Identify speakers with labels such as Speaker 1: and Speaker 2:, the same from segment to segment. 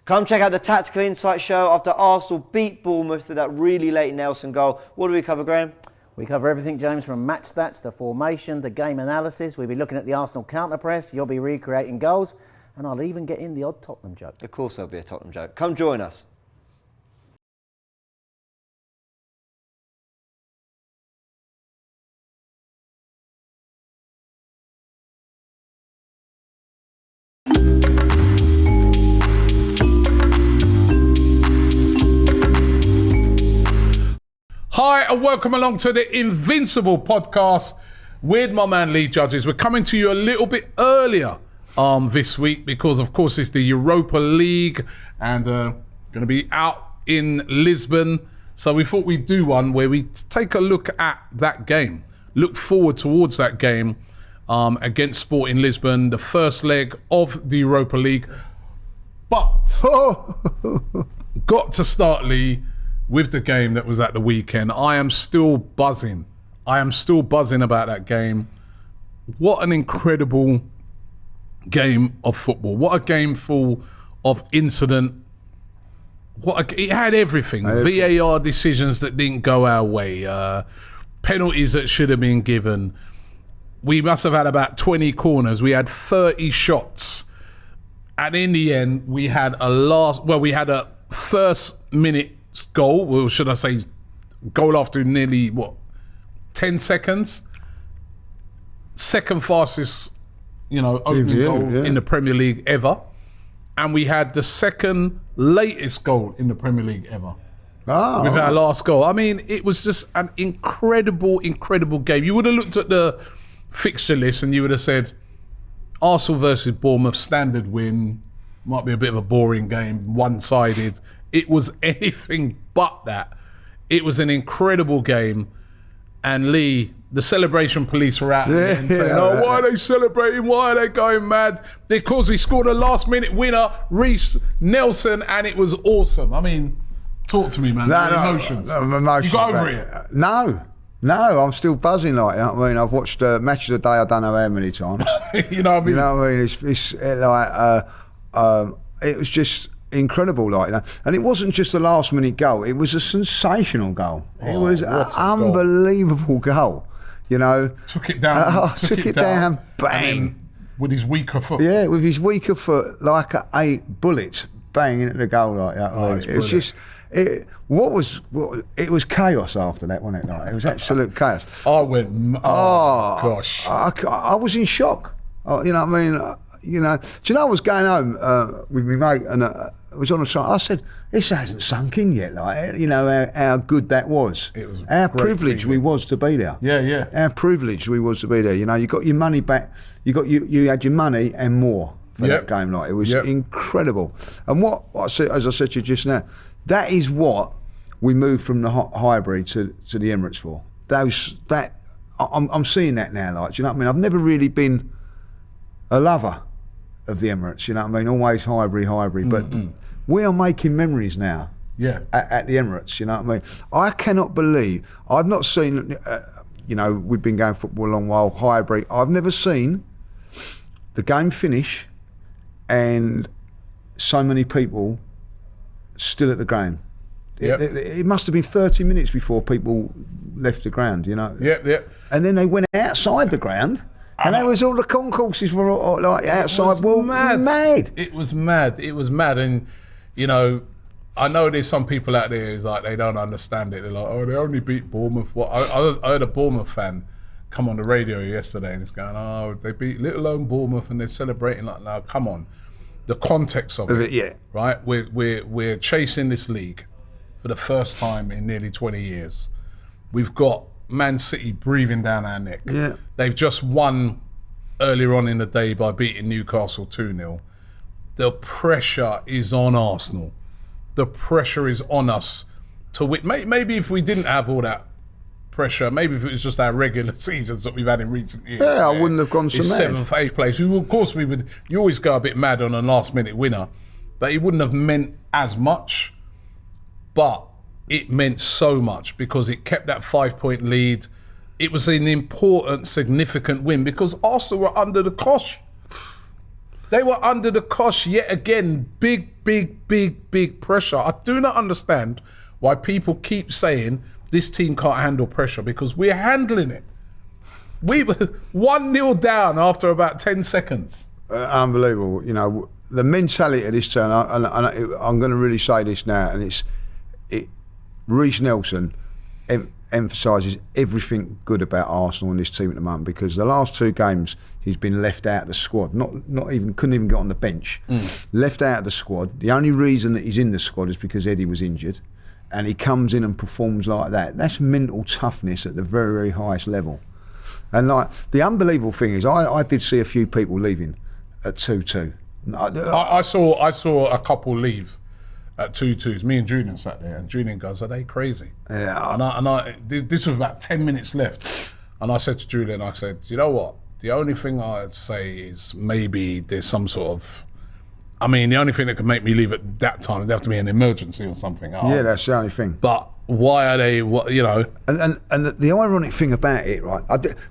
Speaker 1: Come check out the Tactical Insight show after Arsenal beat Bournemouth with that really late Nelson goal. What do we cover, Graham?
Speaker 2: We cover everything, James, from match stats to formation to game analysis. We'll be looking at the Arsenal counter-press. You'll be recreating goals. And I'll even get in the odd Tottenham joke.
Speaker 1: Of course there'll be a Tottenham joke. Come join us.
Speaker 3: Hi and welcome along to the Invincible podcast with my man Lee Judges. We're coming to you a little bit earlier this week because of course it's the Europa League and going to be out in Lisbon. So we thought we'd do one where we take a look at that game, look forward towards that game against Sporting Lisbon, the first leg of the Europa League. But got to start, Lee, with the game that was at the weekend. I am still buzzing. About that game. What an incredible game of football. What a game full of incident. It had everything. VAR decisions that didn't go our way. Penalties that should have been given. We must have had about 20 corners. We had 30 shots. And in the end, we had a first minute goal, or should I say goal after nearly 10 seconds. Second fastest, opening goal in the Premier League ever. And we had the second latest goal in the Premier League ever. With our last goal. I mean, it was just an incredible game. You would have looked at the fixture list and you would have said Arsenal versus Bournemouth, standard win, might be a bit of a boring game, one-sided. It was anything but that. It was an incredible game. And Lee, the celebration police were out there and saying, why are they celebrating? Why are they going mad? Because we scored a last-minute winner, Reece Nelson, and it was awesome. I mean, talk to me, man. Emotions.
Speaker 4: Emotions.
Speaker 3: You got over it?
Speaker 4: No, I'm still buzzing like that. I mean, I've watched Match of the Day I don't know how many times.
Speaker 3: You know what I mean?
Speaker 4: You know what I mean? It's like, it was just incredible like that. And it wasn't just a last minute goal, it was a sensational goal. It was an unbelievable goal.
Speaker 3: Took it down.
Speaker 4: Took it down, bang.
Speaker 3: With his weaker foot.
Speaker 4: Yeah, with his weaker foot, like a bullet, bang into the goal like that. It was just, it was chaos after that, wasn't it? Like, it was absolute chaos.
Speaker 3: I went, gosh.
Speaker 4: I was in shock. You know what I mean? Do you know I was going home with my mate and I was on the side. I said, this hasn't sunk in yet. Like, how good that was.
Speaker 3: It was
Speaker 4: our privilege we was to be there.
Speaker 3: Yeah.
Speaker 4: Our privilege we was to be there. You got your money back. You had your money and more for that game. Like, it was incredible. And what I said, as I said to you just now, that is what we moved from the hybrid to the Emirates for. I'm seeing that now. Like, do you know what I mean? I've never really been a lover of the Emirates, you know what I mean? Always hybrid, but we are making memories now.
Speaker 3: Yeah.
Speaker 4: At the Emirates, you know what I mean? I cannot believe I've not seen. We've been going football a long while. Hybrid. I've never seen the game finish and so many people still at the ground.
Speaker 3: Yep.
Speaker 4: It must have been 30 minutes before people left the ground.
Speaker 3: Yep.
Speaker 4: And then they went outside the ground. And there was all the concourses were like outside. Mad.
Speaker 3: It was mad. And, I know there's some people out there who's like, they don't understand it. They're like, they only beat Bournemouth. I heard a Bournemouth fan come on the radio yesterday and he's going, they beat little old Bournemouth and they're celebrating like, now, come on. The context of it,
Speaker 4: yeah.
Speaker 3: Right? We're chasing this league for the first time in nearly 20 years. We've got Man City breathing down our neck.
Speaker 4: Yeah.
Speaker 3: They've just won earlier on in the day by beating Newcastle 2-0. The pressure is on Arsenal. The pressure is on us to win. Maybe if we didn't have all that pressure, maybe if it was just our regular seasons that we've had in recent years.
Speaker 4: Yeah, I wouldn't have gone so mad.
Speaker 3: 7th, 8th place. Of course, we would. You always go a bit mad on a last-minute winner, but it wouldn't have meant as much. But it meant so much because it kept that 5-point lead. It was an important, significant win because Arsenal were under the cosh. They were under the cosh yet again. Big pressure. I do not understand why people keep saying this team can't handle pressure, because we're handling it. We were 1-0 down after about 10 seconds.
Speaker 4: Unbelievable. You know, the mentality of this turn, and I'm going to really say this now, and Reece Nelson emphasises everything good about Arsenal and this team at the moment, because the last 2 games he's been left out of the squad, couldn't even get on the bench, left out of the squad. The only reason that he's in the squad is because Eddie was injured, and he comes in and performs like that. That's mental toughness at the very, very highest level. And like, the unbelievable thing is, I did see a few people leaving at 2-2.
Speaker 3: I saw a couple leave at 2-2s. Me and Julian sat there, and Julian goes, "Are they crazy?"
Speaker 4: Yeah.
Speaker 3: And this was about 10 minutes left, and I said to Julian, I said, "You know what? The only thing I'd say is maybe there's some sort of, I mean, the only thing that could make me leave at that time would have to be an emergency or something."
Speaker 4: Yeah, that's the only thing.
Speaker 3: But why are they? You know.
Speaker 4: And the ironic thing about it, right?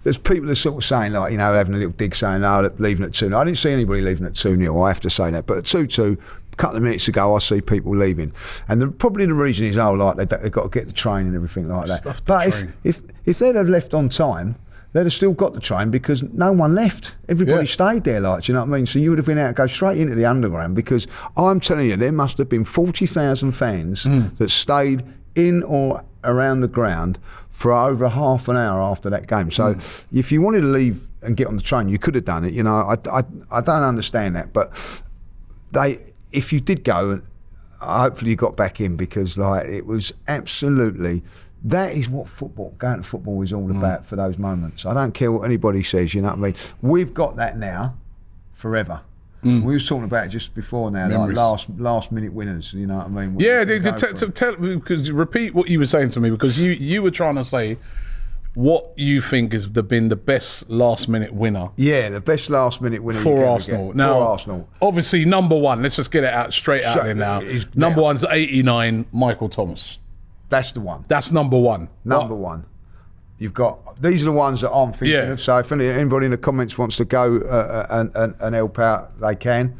Speaker 4: There's people that are sort of saying, like, you know, having a little dig, saying, "Oh, leaving at 2-0." I didn't see anybody leaving at 2-0. I have to say that. But at 2-2, a couple of minutes ago, I see people leaving, and probably the reason is, like they've got to get the train and everything like that. But if they'd have left on time, they'd have still got the train, because no one left. Everybody stayed there, like, do you know what I mean? So you would have been able to go straight into the underground, because I'm telling you, there must have been 40,000 fans that stayed in or around the ground for over half an hour after that game. So if you wanted to leave and get on the train, you could have done it. You know, I don't understand that, but if you did go, hopefully you got back in, because like, it was absolutely. That is what going to football is all about, for those moments. I don't care what anybody says, you know what I mean? We've got that now, forever. We were talking about it just before now,
Speaker 3: Memories.
Speaker 4: like last minute winners, you know what I mean?
Speaker 3: Because repeat what you were saying to me, because you were trying to say what you think has been the best last minute winner.
Speaker 4: Yeah, the best last minute winner
Speaker 3: for Arsenal. Now,
Speaker 4: for Arsenal.
Speaker 3: Obviously, number one, let's just get it out straight out there now. Number one's 89, Michael Thomas.
Speaker 4: That's the one.
Speaker 3: That's number one.
Speaker 4: Number one. You've got, these are the ones that I'm thinking of. So if anybody in the comments wants to go and help out, they can.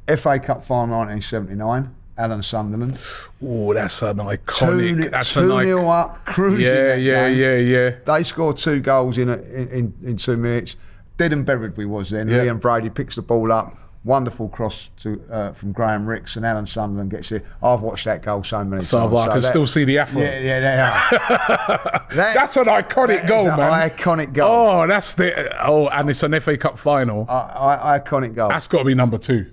Speaker 4: FA Cup final 1979, Alan Sunderland.
Speaker 3: Oh, that's an iconic.
Speaker 4: 2-0 up, cruising.
Speaker 3: Yeah.
Speaker 4: They scored 2 goals in 2 minutes. Dead and buried we was then.
Speaker 3: Yeah.
Speaker 4: Liam Brady picks the ball up. Wonderful cross from Graham Ricks, and Alan Sunderland gets it. I've watched that goal so many times.
Speaker 3: I can still see the afro.
Speaker 4: Yeah, they are.
Speaker 3: That's an iconic goal, man.
Speaker 4: Iconic goal.
Speaker 3: Oh, that's and it's an FA Cup final.
Speaker 4: Iconic goal.
Speaker 3: That's got to be number 2.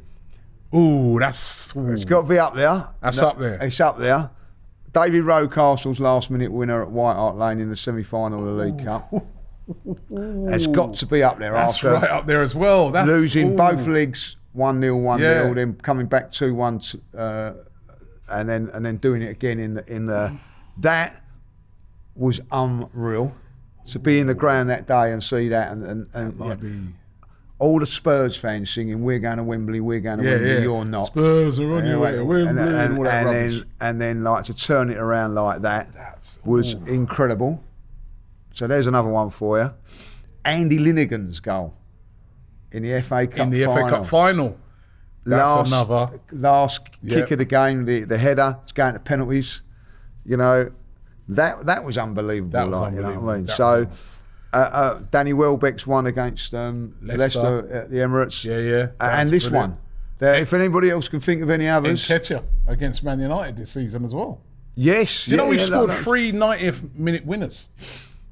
Speaker 3: Ooh, that's.
Speaker 4: It's got to be up there.
Speaker 3: That's up there.
Speaker 4: It's up there. David Rocastle's last minute winner at White Hart Lane in the semi-final of the League Cup. It's got to be up there.
Speaker 3: That's
Speaker 4: after
Speaker 3: right up there as well. That's,
Speaker 4: losing both legs 1-0, then coming back 2-1, and then doing it again in the that was unreal. To be in the ground that day and see that, and all the Spurs fans singing, "We're going to Wembley, we're going to Wembley, you're not.
Speaker 3: Spurs are on your way to Wembley,"
Speaker 4: and then like to turn it around like that was incredible. So there's another one for you. Andy Linegan's goal in the FA Cup
Speaker 3: FA Cup final. That's
Speaker 4: last kick of the game, the header. It's going to penalties. You know, that was unbelievable.
Speaker 3: That was unbelievable.
Speaker 4: You know what I mean? So Danny Welbeck's one against Leicester at the Emirates.
Speaker 3: Yeah.
Speaker 4: And this brilliant one. If anybody else can think of any others.
Speaker 3: Nketiah against Man United this season as well.
Speaker 4: Yes.
Speaker 3: Do you know we've scored 3 90th minute winners?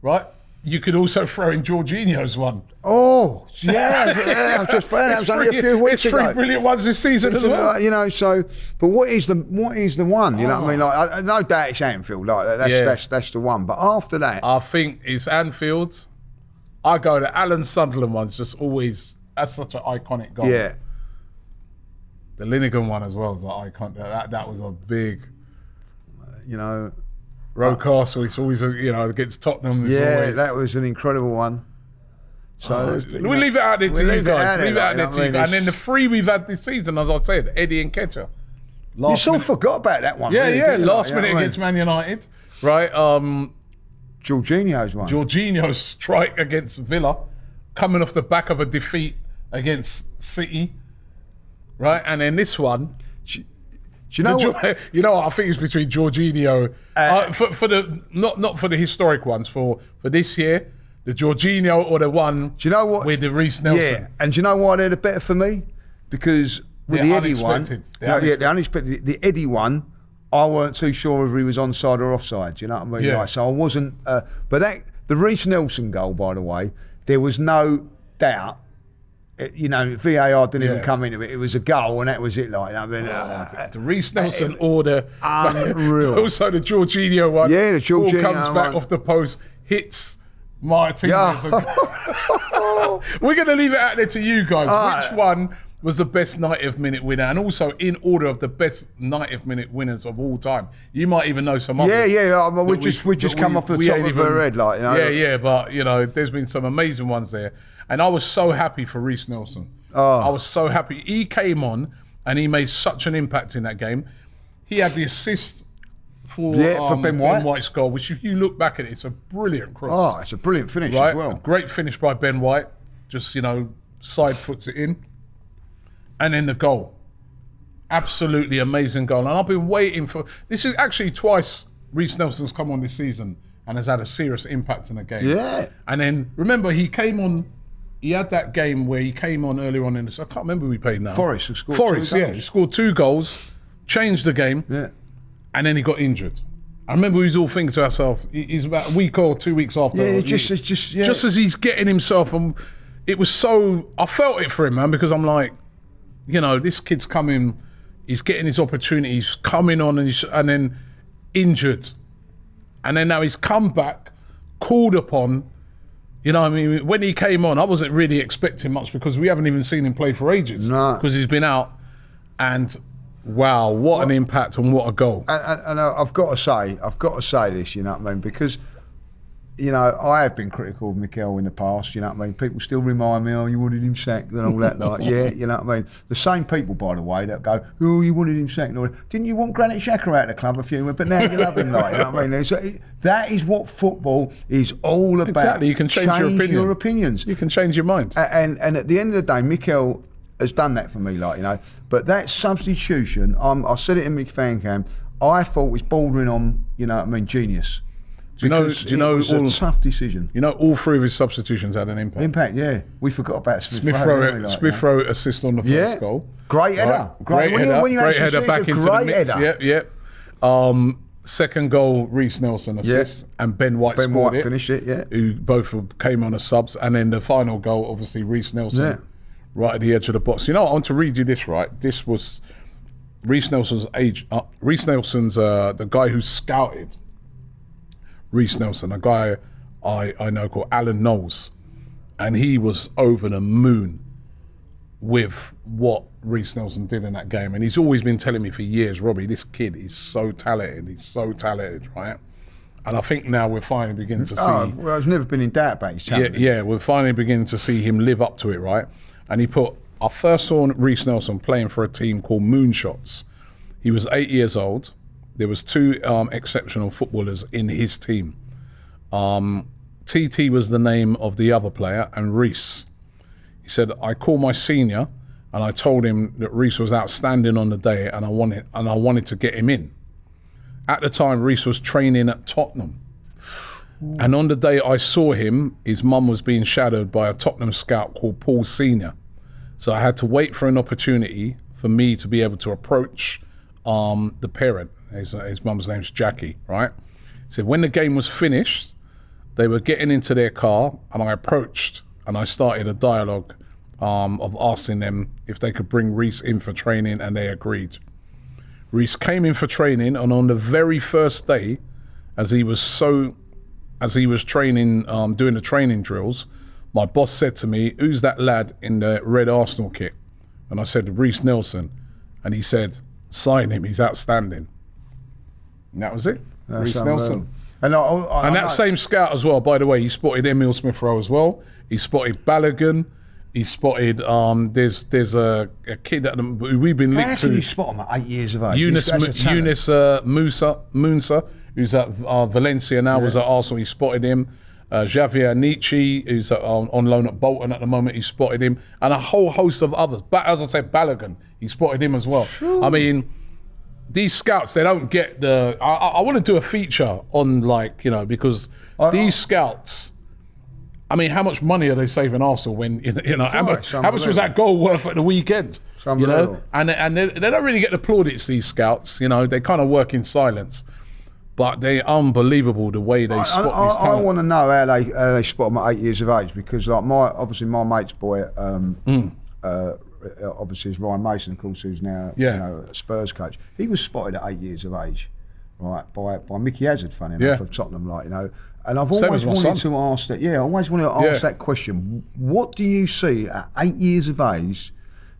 Speaker 3: Right? You could also throw in Jorginho's one.
Speaker 4: Oh, yeah. I've just found that was only a few weeks ago.
Speaker 3: It's 3 brilliant ones this season as well.
Speaker 4: You know, so, but what is the one? You know what I mean? Like, no doubt it's Anfield. Like, that's the one. But after that,
Speaker 3: I think it's Anfield. I go to Alan Sunderland one's just always, that's such an iconic goal.
Speaker 4: Yeah.
Speaker 3: The Linegan one as well is an icon. That was a big,
Speaker 4: you know.
Speaker 3: Rocastle, it's always, against Tottenham.
Speaker 4: That was an incredible one. So
Speaker 3: we'll leave it out there to you guys. Leave it out there to you guys. And then the 3 we've had this season, as I said, Eddie and Nketiah.
Speaker 4: You sort of forgot about that one.
Speaker 3: Yeah. Last minute against Man United, right?
Speaker 4: Jorginho's one.
Speaker 3: Jorginho's strike against Villa, coming off the back of a defeat against City. right? And then this one.
Speaker 4: Do you know what?
Speaker 3: You know what? I think it's between Jorginho for the not for the historic ones for this year, the Jorginho or the one.
Speaker 4: Do you know what?
Speaker 3: With the Reece Nelson?
Speaker 4: Yeah, and do you know why they're the better for me? Because with the Eddie one, the unexpected, the Eddie one, I weren't too sure if he was onside or offside. You know what I mean?
Speaker 3: Yeah.
Speaker 4: Like, so I wasn't. But the Reece Nelson goal, by the way, there was no doubt. VAR didn't even come into it. It was a goal, and that was it. Like, I mean,
Speaker 3: the Reece Nelson order,
Speaker 4: unreal.
Speaker 3: Also the Jorginho one.
Speaker 4: Yeah, the Jorginho
Speaker 3: ball comes back
Speaker 4: one.
Speaker 3: off the post, hits Martinez.
Speaker 4: Yeah.
Speaker 3: We're going to leave it out there to you guys. Which one was the best 90th minute winner, and also in order of the best 90th minute winners of all time? You might even know some others.
Speaker 4: Yeah. We just come off the top of our head, like, you know.
Speaker 3: Yeah, but there's been some amazing ones there. And I was so happy for Reece Nelson. I was so happy. He came on and he made such an impact in that game. He had the assist for Ben White's goal, which if you look back at it, it's a brilliant cross.
Speaker 4: Oh, it's a brilliant finish
Speaker 3: right?
Speaker 4: as well.
Speaker 3: A great finish by Ben White. Just, side foots it in. And then the goal. Absolutely amazing goal. And I've been waiting for... This is actually twice Reece Nelson's come on this season and has had a serious impact in the game.
Speaker 4: Yeah.
Speaker 3: And then, remember, he came on... He had that game where he came on earlier on in the... I can't remember who he played now.
Speaker 4: Forest who scored
Speaker 3: Forest,
Speaker 4: 2 goals.
Speaker 3: He scored 2 goals, changed the game, and then he got injured. I remember we was all thinking to ourselves, he's about a week or 2 weeks after.
Speaker 4: Yeah, just
Speaker 3: as he's getting himself... And it was so... I felt it for him, man, because I'm like, this kid's coming, he's getting his opportunity, he's coming on and then injured. And then now he's come back, called upon... when he came on, I wasn't really expecting much because we haven't even seen him play for ages.
Speaker 4: No.
Speaker 3: Because he's been out. And wow, what an impact and what a goal.
Speaker 4: And I've got to say this, you know what I mean? Because, I have been critical of Mikel in the past, you know what I mean? People still remind me, you wanted him sacked and all that. Like, yeah, you know what I mean? The same people, by the way, that go, oh, you wanted him sacked and all that. Didn't you want Granit Xhaka out of the club a few months? But now you love him, like, you know what I mean? So that is what football is all about.
Speaker 3: Exactly, you can change your
Speaker 4: opinions.
Speaker 3: You can change your mind.
Speaker 4: And at the end of the day, Mikel has done that for me, like, But that substitution, I said it in my fan cam, I thought was bordering on, genius.
Speaker 3: Do you know?
Speaker 4: It was a tough decision.
Speaker 3: All 3 of his substitutions had an impact.
Speaker 4: Yeah. We forgot about
Speaker 3: Smith Rowe assist on the first goal.
Speaker 4: Great header.
Speaker 3: Right. Great header back into the mix.
Speaker 4: Header.
Speaker 3: Yeah. Second goal, Reece Nelson assist, and Ben White scored it.
Speaker 4: Finished it. Yeah.
Speaker 3: Who both came on as subs, and then the final goal, obviously Reece Nelson, right at the edge of the box. I want to read you this. Right, this was Reece Nelson's age. Reece Nelson's the guy who scouted Reece Nelson, a guy I know called Alan Knowles, and he was over the moon with what Reece Nelson did in that game. And he's always been telling me for years, Robbie, this kid is so talented. He's so talented, right? And I think now we're finally beginning to see...
Speaker 4: I've never been in doubt about his talent.
Speaker 3: Yeah, we're finally beginning to see him live up to it, right? And I first saw Reece Nelson playing for a team called Moonshots. He was 8 years old. There was 2 exceptional footballers in his team. TT was the name of the other player, and Reece. He said, I called my senior and I told him that Reece was outstanding on the day and I wanted to get him in. At the time, Reece was training at Tottenham. And on the day I saw him, his mum was being shadowed by a Tottenham scout called Paul Senior. So I had to wait for an opportunity for me to be able to approach the parent. His mum's name's Jackie, right? He said when the game was finished, they were getting into their car and I approached and I started a dialogue of asking them if they could bring Reece in for training, and they agreed. Reece came in for training, and on the very first day, as he was training, doing the training drills, my boss said to me, who's that lad in the red Arsenal kit? And I said, Reece Nelson. And he said, sign him, he's outstanding. And that was it. Reece Nelson. And that same scout as well, by the way, he spotted Emile Smith Rowe as well. He spotted Balogun. He spotted, there's a kid that we've been linked to.
Speaker 4: How can you spot him at 8 years of age?
Speaker 3: Yunus Musa, who's at Valencia now, was at Arsenal. He spotted him. Javier Nietzsche, who's on loan at Bolton at the moment, he spotted him, and a whole host of others. But as I said, Balogun, he spotted him as well. I mean, these scouts, they don't get the... I want to do a feature on, like, you know, because these scouts... I mean, how much money are they saving Arsenal when, you know, how much was that goal worth at the weekend? You know, and they don't really get the plaudits, these scouts. You know, they kind of work in silence, but they're unbelievable the way they spot these talent.
Speaker 4: I want to know how they spot them at 8 years of age, because like my mate's boy, obviously is Ryan Mason, of course, who's now you know, a Spurs coach. He was spotted at 8 years of age, right, by Mickey Hazard, funny enough, of Tottenham, like, you know. And I've always wanted to ask that. Yeah, I always wanted to ask that question. What do you see at 8 years of age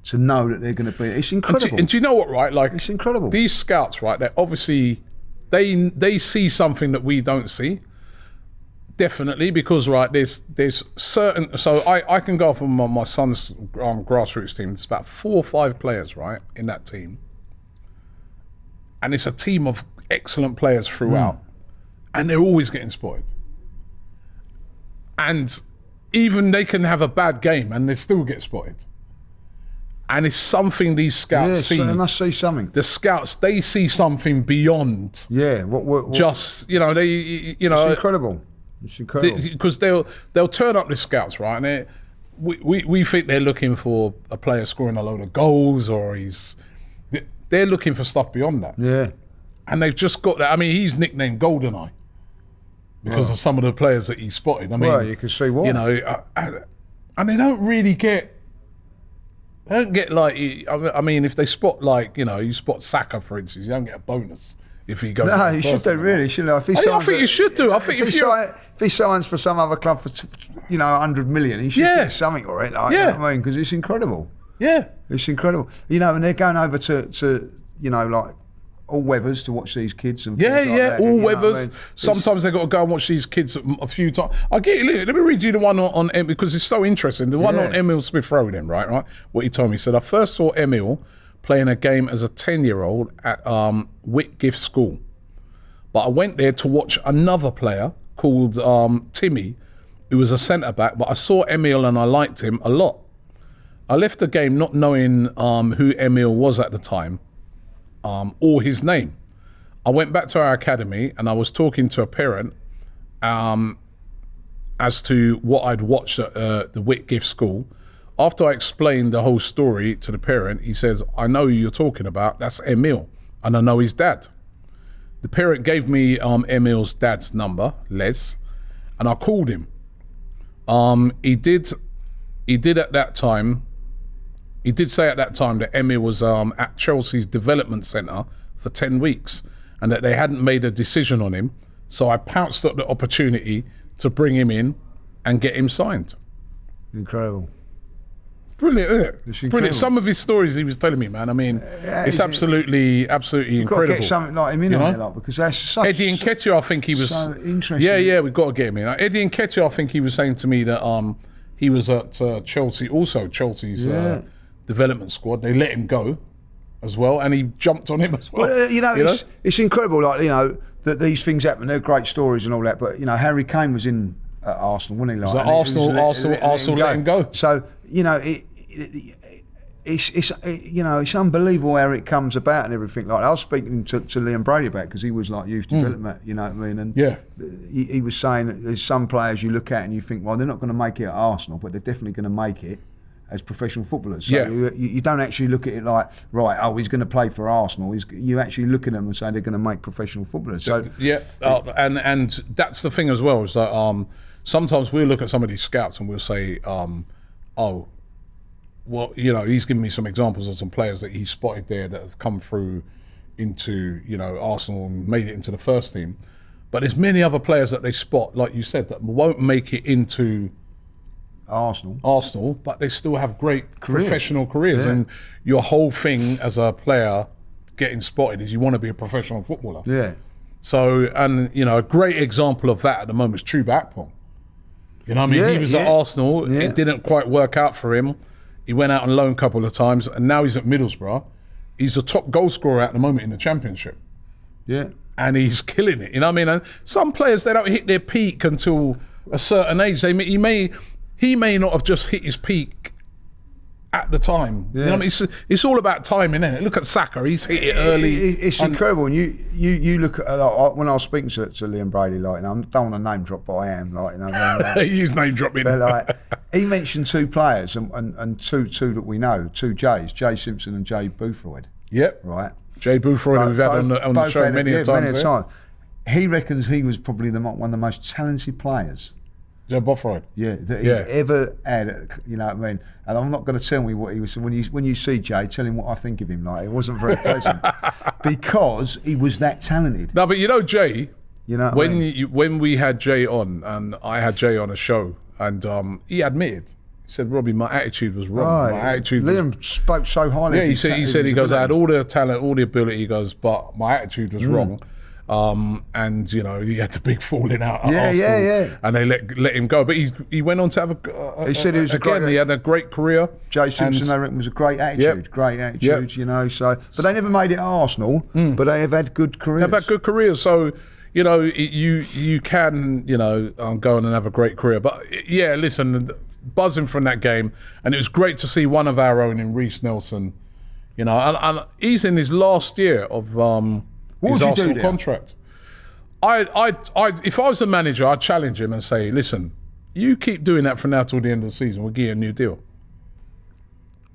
Speaker 4: to know that they're going to be? It's incredible.
Speaker 3: And do you know what? Right, like,
Speaker 4: it's incredible.
Speaker 3: These scouts, right? They obviously they see something that we don't see. Definitely, because right, there's certain. So I can go from my son's grassroots team. There's about 4 or 5 players, right, in that team, and it's a team of excellent players throughout, and they're always getting spotted. And even they can have a bad game and they still get spotted. And it's something these scouts see.
Speaker 4: So they must see something.
Speaker 3: The scouts, they see something beyond.
Speaker 4: Yeah, what
Speaker 3: just, you know, it's
Speaker 4: incredible. It's incredible.
Speaker 3: Because they'll turn up the scouts, right? And we think they're looking for a player scoring a load of goals, or they're looking for stuff beyond that.
Speaker 4: Yeah.
Speaker 3: And they've just got that. I mean, he's nicknamed GoldenEye because of some of the players that he spotted. I mean,
Speaker 4: well, you can see why.
Speaker 3: You know, and they don't really get. They don't get like. I mean, if they spot, like, you know, you spot Saka, for instance, you don't get a bonus if he goes.
Speaker 4: No, you should do, really, shouldn't you?
Speaker 3: I think you should do. I think
Speaker 4: if he signs for some other club for, you know, 100 million, he should get something for it. Like, you know what I mean? Because it's incredible.
Speaker 3: Yeah,
Speaker 4: it's incredible. You know, and they're going over to you know, like, all weathers to watch these kids and things like that,
Speaker 3: all
Speaker 4: you know
Speaker 3: weathers.
Speaker 4: I mean?
Speaker 3: Sometimes they've got to go and watch these kids a few times. Let me read you the one on because it's so interesting. The one on Emil Smith Rowe, then, right? What he told me. He said, I first saw Emil playing a game as a 10-year-old at Whitgift School, but I went there to watch another player called Timmy, who was a centre back. But I saw Emil and I liked him a lot. I left the game not knowing who Emil was at the time. Or his name. I went back to our academy and I was talking to a parent as to what I'd watched at the Whitgift School. After I explained the whole story to the parent, he says, I know who you're talking about, that's Emil, and I know his dad. The parent gave me Emil's dad's number, Les, and I called him. He did at that time. He did say at that time that Emil was at Chelsea's development centre for 10 weeks and that they hadn't made a decision on him. So I pounced at the opportunity to bring him in and get him signed.
Speaker 4: Incredible.
Speaker 3: Brilliant, isn't it?
Speaker 4: It's incredible.
Speaker 3: Brilliant. Some of his stories he was telling me, man. I mean, it's absolutely incredible.
Speaker 4: You've got to get something like him in on it, like, because that's such...
Speaker 3: Eddie Nketiah, I think he was...
Speaker 4: So interesting.
Speaker 3: Yeah, we've got to get him in. Eddie Nketiah, I think he was saying to me that he was at Chelsea, also Chelsea's... development squad. They let him go as well, and he jumped on him as well.
Speaker 4: Well, it's incredible, like, you know, that these things happen. They're great stories and all that, but, you know, Harry Kane was in Arsenal, wasn't he? Like,
Speaker 3: Arsenal let him go.
Speaker 4: So, you know, it's you know, it's unbelievable how it comes about and everything like that. I was speaking to Liam Brady about it because he was like youth development, you know what I mean? And he was saying that there's some players you look at and you think, well, they're not going to make it at Arsenal, but they're definitely going to make it as professional footballers. So you don't actually look at it like, right, he's going to play for Arsenal. You actually look at them and say they're going to make professional footballers. So
Speaker 3: and that's the thing as well, is that sometimes we'll look at some of these scouts and we'll say, well, you know, he's given me some examples of some players that he spotted there that have come through into, you know, Arsenal and made it into the first team. But there's many other players that they spot, like you said, that won't make it into Arsenal, but they still have great professional careers. And your whole thing as a player getting spotted is you want to be a professional footballer.
Speaker 4: Yeah.
Speaker 3: So, and, you know, a great example of that at the moment is Chuba Akpom. You know what I mean? He was at Arsenal. It didn't quite work out for him. He went out on loan a couple of times, and now he's at Middlesbrough. He's the top goal scorer at the moment in the Championship.
Speaker 4: Yeah.
Speaker 3: And he's killing it. You know what I mean? And some players, they don't hit their peak until a certain age, he may not have just hit his peak at the time. You know what I mean? It's all about timing, isn't it? Look at Saka, he's hit it early.
Speaker 4: It's incredible. And you look at, like, when I was speaking to Liam Brady, like, I don't want to name drop, but I am, like,
Speaker 3: He's name dropping.
Speaker 4: But, like, he mentioned 2 players and two that we know, 2 J's, Jay Simpson and Jay Boothroyd.
Speaker 3: Yep.
Speaker 4: Right.
Speaker 3: Jay Boothroyd, we've had on the show many a time.
Speaker 4: He reckons he was probably one of the most talented players.
Speaker 3: Jay Boothroyd.
Speaker 4: Yeah, that he'd ever had. You know what I mean? And I'm not going to tell me what he was. When you see Jay, tell him what I think of him. Like, it wasn't very pleasant because he was that talented.
Speaker 3: No, but you know Jay.
Speaker 4: You know
Speaker 3: when we had Jay on, and I had Jay on a show, and he admitted. He said, Robbie, my attitude was wrong. My attitude
Speaker 4: Liam spoke so highly.
Speaker 3: Yeah, he said, I had all the talent, all the ability, he goes, but my attitude was wrong. And, you know, he had the big falling out at Arsenal. And they let him go. But he went on to have
Speaker 4: he said he was
Speaker 3: he had a great career.
Speaker 4: Jay Simpson, I reckon, was a great attitude. Great attitude, you know. So, but they never made it at Arsenal, but they have had good careers.
Speaker 3: They've had good careers. So, you know, you can, you know, go on and have a great career. But, yeah, listen, buzzing from that game. And it was great to see one of our own in Reece Nelson, you know. And he's in his last year of his Arsenal contract. If I was the manager, I'd challenge him and say, listen, you keep doing that from now till the end of the season, we'll give you a new deal.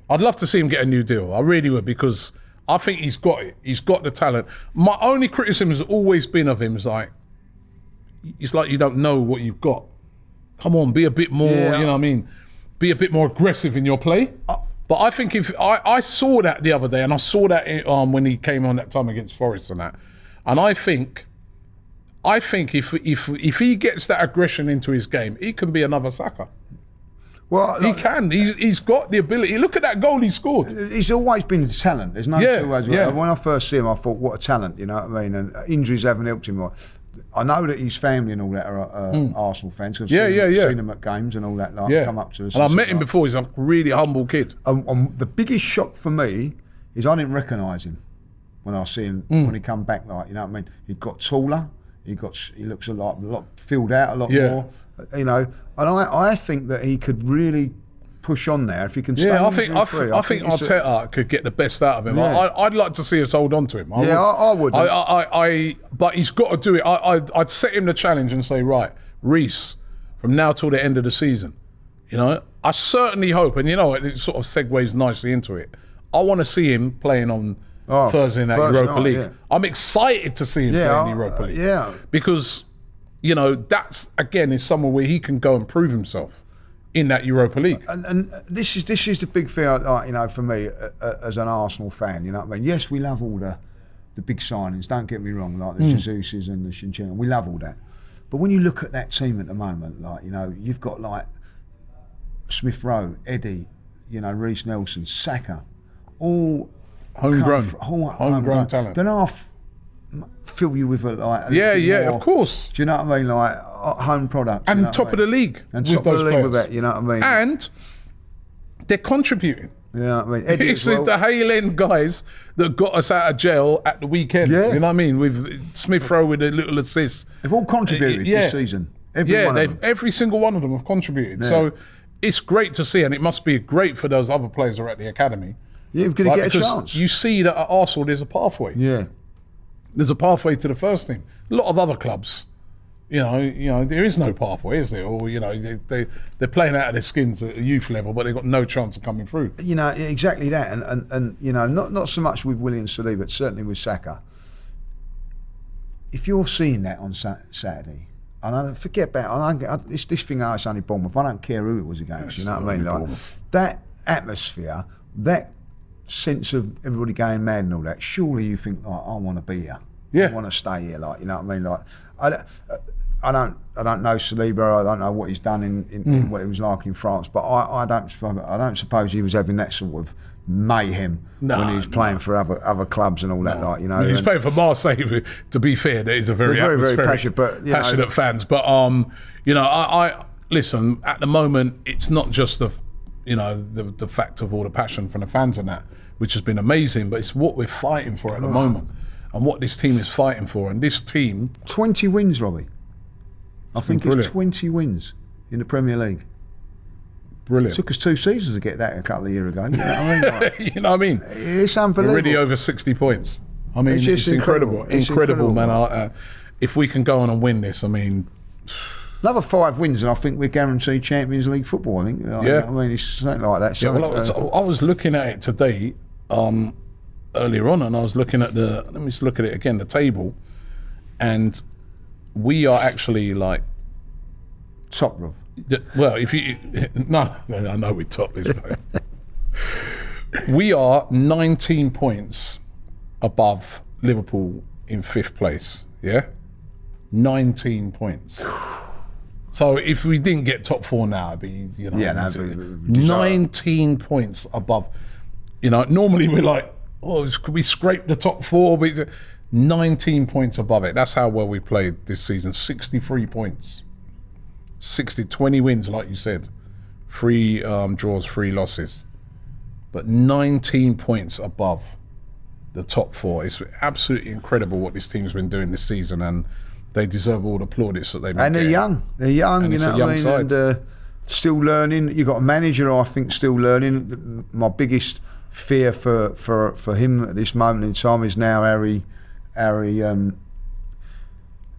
Speaker 3: I'd love to see him get a new deal. I really would, because I think he's got it. He's got the talent. My only criticism has always been of him is like, it's like you don't know what you've got. Come on, be a bit more, you know what I mean? Be a bit more aggressive in your play. But I think if I saw that the other day, and I saw that when he came on that time against Forest and that, and I think if he gets that aggression into his game, he can be another Saka.
Speaker 4: Well,
Speaker 3: he can. He's got the ability. Look at that goal he scored.
Speaker 4: He's always been a talent. There's no two ways. When I first see him, I thought, what a talent. You know what I mean? And injuries haven't helped him. I know that his family and all that are Arsenal fans. I've seen him at games and all that. Like, come up to us.
Speaker 3: And I met him before. He's a really humble kid.
Speaker 4: The biggest shock for me is I didn't recognise him when I see him when he come back. Like, you know what I mean? He got taller. He looks a lot filled out a lot more. You know, and I think that he could really push on there if he can stay.
Speaker 3: I think Arteta could get the best out of him. I'd like to see us hold on to him.
Speaker 4: I would.
Speaker 3: But he's got to do it. I'd set him the challenge and say, right, Reece, from now till the end of the season, you know, I certainly hope, and you know, it sort of segues nicely into it. I want to see him playing on Thursday in that Europa League. Yeah. I'm excited to see him play in the Europa League. Because, you know, that's, again, is somewhere where he can go and prove himself in that Europa League.
Speaker 4: And this is the big fear, like, you know, for me as an Arsenal fan. You know what I mean? Yes, we love all the big signings. Don't get me wrong, like the Jesuses and the Shinchenko. We love all that. But when you look at that team at the moment, like, you know, you've got like Smith Rowe, Eddie, you know, Reece Nelson, Saka, all homegrown talent. Then I'll fill you with
Speaker 3: of course.
Speaker 4: Do you know what I mean? Like home products.
Speaker 3: And top of the league.
Speaker 4: And top of the league with that, you know what I mean?
Speaker 3: And they're contributing.
Speaker 4: Yeah, I mean,
Speaker 3: it's the Hale End guys that got us out of jail at the weekend. Yeah. You know what I mean? With Smith Rowe with a little assist.
Speaker 4: They've all contributed this season.
Speaker 3: Every single one of them have contributed. Yeah. So it's great to see, and it must be great for those other players who are at the academy.
Speaker 4: Yeah, you're going to get a chance.
Speaker 3: You see that at Arsenal, there's a pathway.
Speaker 4: Yeah,
Speaker 3: there's a pathway to the first team. A lot of other clubs, you know, there is no pathway, is there? Or, you know, they're playing out of their skins at a youth level, but they've got no chance of coming through.
Speaker 4: You know, exactly that. And you know, not so much with William Saliba, but certainly with Saka. If you're seeing that on Saturday, and I forget about this thing, it's only Bournemouth. I don't care who it was against. You know what I mean? Like that atmosphere, that sense of everybody going mad and all that. Surely you think, like, I want to be here. I want to stay here. Like, you know what I mean? Like, I don't know Saliba. I don't know what he's done in what it was like in France. But I don't suppose he was having that sort of mayhem when he was playing for other clubs and all that. Like, you know,
Speaker 3: he was playing for Marseille. To be fair, there is a very passionate fans. But you know, I listen. At the moment, it's not just the fact of all the passion from the fans and that, which has been amazing. But it's what we're fighting for at the moment. And what this team is fighting for. And this team...
Speaker 4: 20 wins, Robbie. I think it's 20 wins in the Premier League.
Speaker 3: Brilliant.
Speaker 4: It took us 2 seasons to get that a couple of years ago. You know what I mean? Like,
Speaker 3: you know what I mean?
Speaker 4: It's unbelievable.
Speaker 3: Already over 60 points. I mean,
Speaker 4: It's
Speaker 3: it's
Speaker 4: just
Speaker 3: incredible.
Speaker 4: It's
Speaker 3: Incredible,
Speaker 4: incredible.
Speaker 3: man. If we can go on and win this, I mean...
Speaker 4: Another 5 wins and I think we're guaranteed Champions League football, I think.
Speaker 3: Yeah.
Speaker 4: I mean, it's something like that.
Speaker 3: Yeah, well, I was looking at it today, earlier on, and I was looking at let me just look at it again, the table, and we are actually like...
Speaker 4: Top row.
Speaker 3: Well, if you... No, I know we're top this. We are 19 points above Liverpool in 5th place, yeah? 19 points. So if we didn't get top 4 now, it'd be, you know...
Speaker 4: Yeah, that'd be
Speaker 3: 19 points above. You know, normally we're like, oh, could we scrape the top 4? But it's 19 points above it. That's how well we played this season. 63 points. 20 wins, like you said. 3 draws, 3 losses. But 19 points above the top 4. It's absolutely incredible what this team's been doing this season, and they deserve all the plaudits that they've been
Speaker 4: And they're
Speaker 3: getting.
Speaker 4: young. They're young,
Speaker 3: And
Speaker 4: you
Speaker 3: it's
Speaker 4: know
Speaker 3: a young
Speaker 4: what I mean?
Speaker 3: side.
Speaker 4: And still learning. You've got a manager, I think, still learning. My biggest fear for him at this moment in time is now Harry